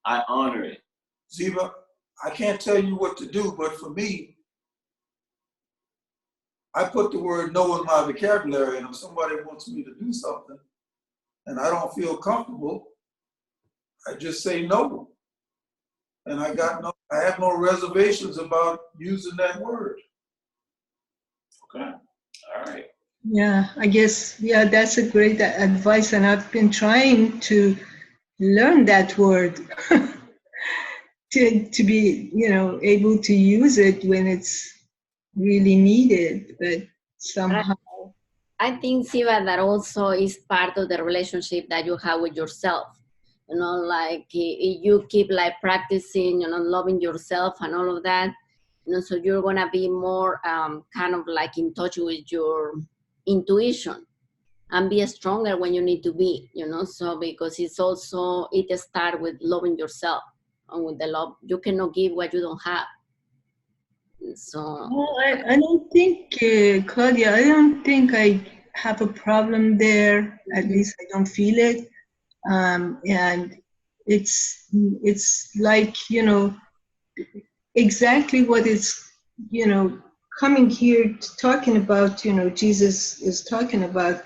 I honor it. Ziba, I can't tell you what to do, but for me, I put the word no in my vocabulary, and if somebody wants me to do something and I don't feel comfortable, I just say no. And I have no reservations about using that word. Okay. All right. Yeah, I guess, that's a great advice. And I've been trying to learn that word to be, able to use it when it's really needed, but somehow. I think, Siva, that also is part of the relationship that you have with yourself. Like you keep like practicing, loving yourself and all of that, so you're gonna be more kind of like in touch with your intuition and be stronger when you need to be, so because it starts with loving yourself, and with the love, you cannot give what you don't have. So Well, I don't think, Claudia, I don't think I have a problem there. At least I don't feel it. And it's like, exactly what it's, coming here talking about, Jesus is talking about,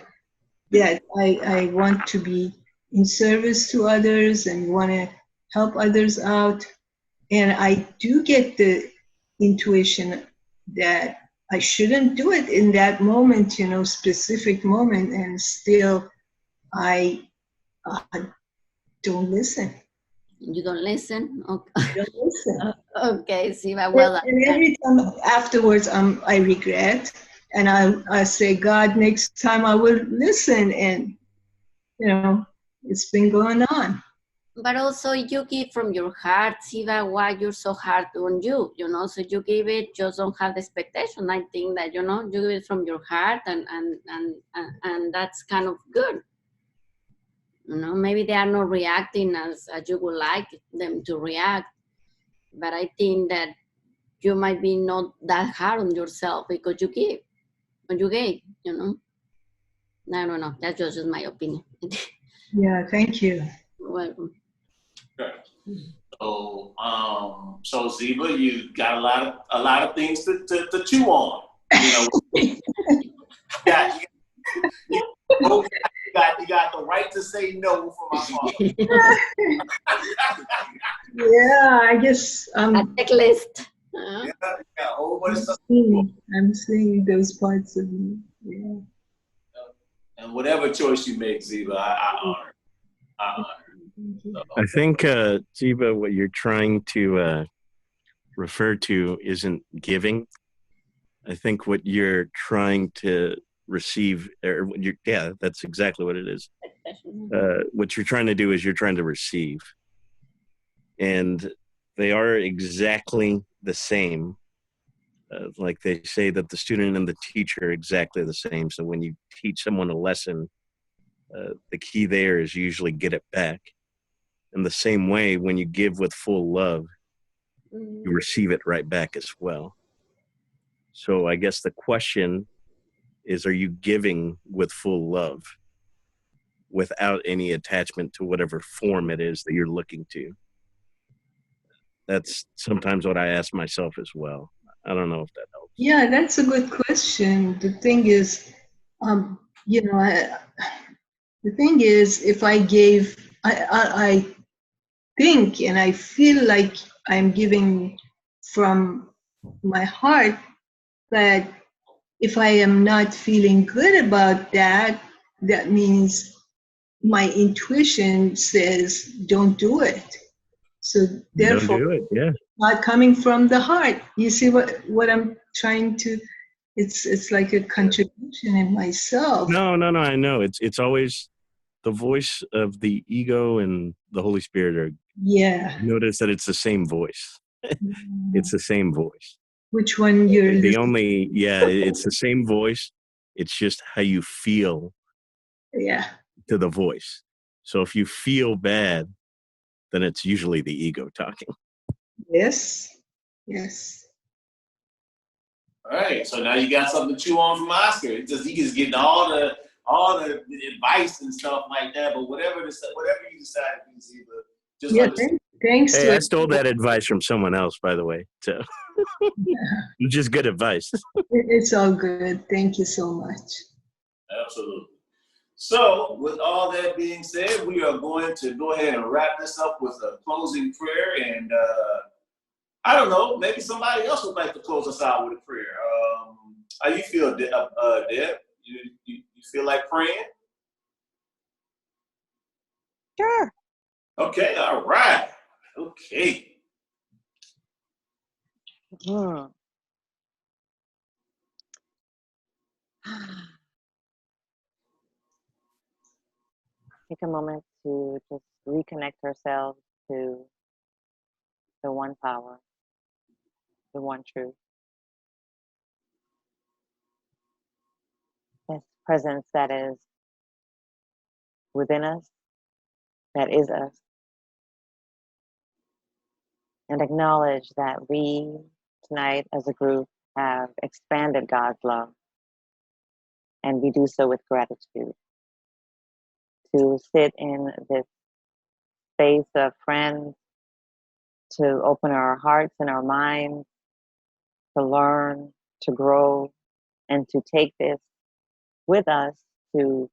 that I want to be in service to others and want to help others out. And I do get the intuition that I shouldn't do it in that moment, specific moment, and still I I don't listen. You don't listen? Okay, I don't listen. okay, Siva, well, And every time afterwards, I regret, and I say, God, next time I will listen. And it's been going on. but also you give from your heart, Siva, why you're so hard on you, so you give it, just don't have the expectation. I think that, you give it from your heart, and that's kind of good. Maybe they are not reacting as you would like them to react, but I think that you might be not that hard on yourself because you give, when you gave, I don't know, that's just my opinion. Yeah, thank you. Welcome. Okay. So Ziva, you got a lot of things to chew on. Yeah, you got the right to say no for my father. Yeah, I guess A checklist. Yeah, a whole bunch of stuff. I'm seeing those parts of me. Yeah. And whatever choice you make, Ziva, I honor. I honor. So, I think, Ziva, what you're trying to refer to isn't giving. I think what you're trying to receive, that's exactly what it is. What you're trying to do is you're trying to receive. And they are exactly the same. Like they say that the student and the teacher are exactly the same. So when you teach someone a lesson, the key there is usually get it back. In the same way, when you give with full love, you receive it right back as well. So I guess the question is, are you giving with full love without any attachment to whatever form it is that you're looking to? That's sometimes what I ask myself as well. I don't know if that helps. Yeah, that's a good question. The thing is, if I gave, I think and I feel like I'm giving from my heart, but if I am not feeling good about that, that means my intuition says don't do it. So therefore, Don't do it. Yeah. not coming from the heart. You see what I'm trying to? It's like a contradiction in myself. No. I know it's always the voice of the ego and the Holy Spirit are. Yeah. Notice that it's the same voice. It's the same voice. Which one you're? It's the same voice. It's just how you feel. Yeah. To the voice. So if you feel bad, then it's usually the ego talking. Yes. all right. So now you got something to chew on from Oscar. He just getting all the advice and stuff like that. But whatever you decide to do, Ziva, just understand. Thanks. Hey, I stole that advice from someone else, by the way. So just good advice. It's all good. Thank you so much. Absolutely. So, with all that being said, we are going to go ahead and wrap this up with a closing prayer. And I don't know, maybe somebody else would like to close us out with a prayer. How you feel, Deb? You feel like praying? Sure. Okay, all right. Okay. Take a moment to just reconnect ourselves to the one power, the one truth. This presence that is within us, that is us. And acknowledge that we tonight as a group have expanded God's love. And we do so with gratitude. To sit in this space of friends, to open our hearts and our minds, to learn, to grow, and to take this with us to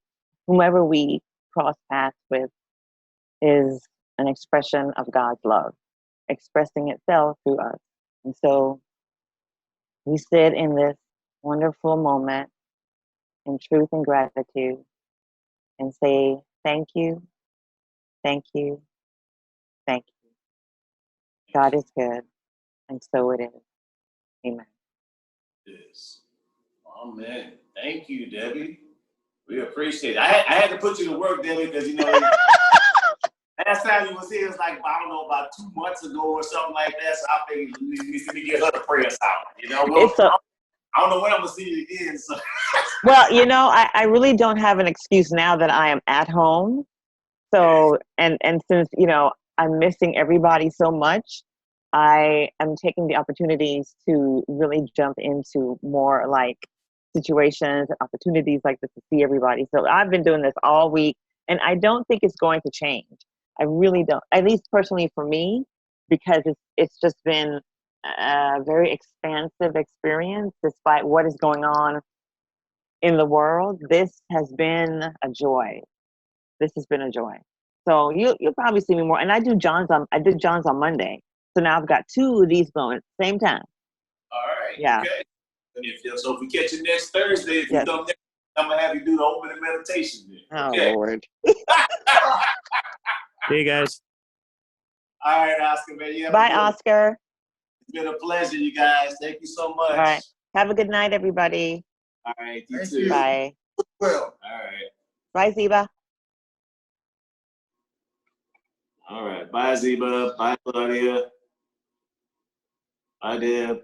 whomever we cross paths with is an expression of God's love, expressing itself through us. And so we sit in this wonderful moment in truth and gratitude and say thank you Thank you. Thank you. God is good, and so it is. Amen. Yes. Amen. Thank you, Debbie. We appreciate it. I had to put you to work, Debbie, because last time you was here was like, I don't know, about 2 months ago or something like that. So I figured let me get her the prayers out. Well, I don't know when I'm gonna see you again. So. Well, I really don't have an excuse now that I am at home. So, and since, I'm missing everybody so much, I am taking the opportunities to really jump into more like situations and opportunities like this to see everybody. So I've been doing this all week, and I don't think it's going to change. I really don't, at least personally for me, because it's just been a very expansive experience despite what is going on in the world. This has been a joy. This has been a joy. So you'll probably see me more. And I did John's on Monday. So now I've got 2 of these going at the same time. All right. Yeah. Okay. So if we catch you next Thursday, if you come next, I'm gonna have you do the opening meditation then. Okay. Oh Lord. Hey guys. All right, Oscar, man. You have Bye, Oscar. It's been a pleasure, you guys. Thank you so much. All right. Have a good night, everybody. All right. You Thank too. you. Bye. Well. All right. Bye, Ziba. All right. Bye, Ziba. Bye, Claudia. Bye, Deb.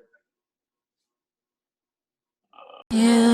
Yeah.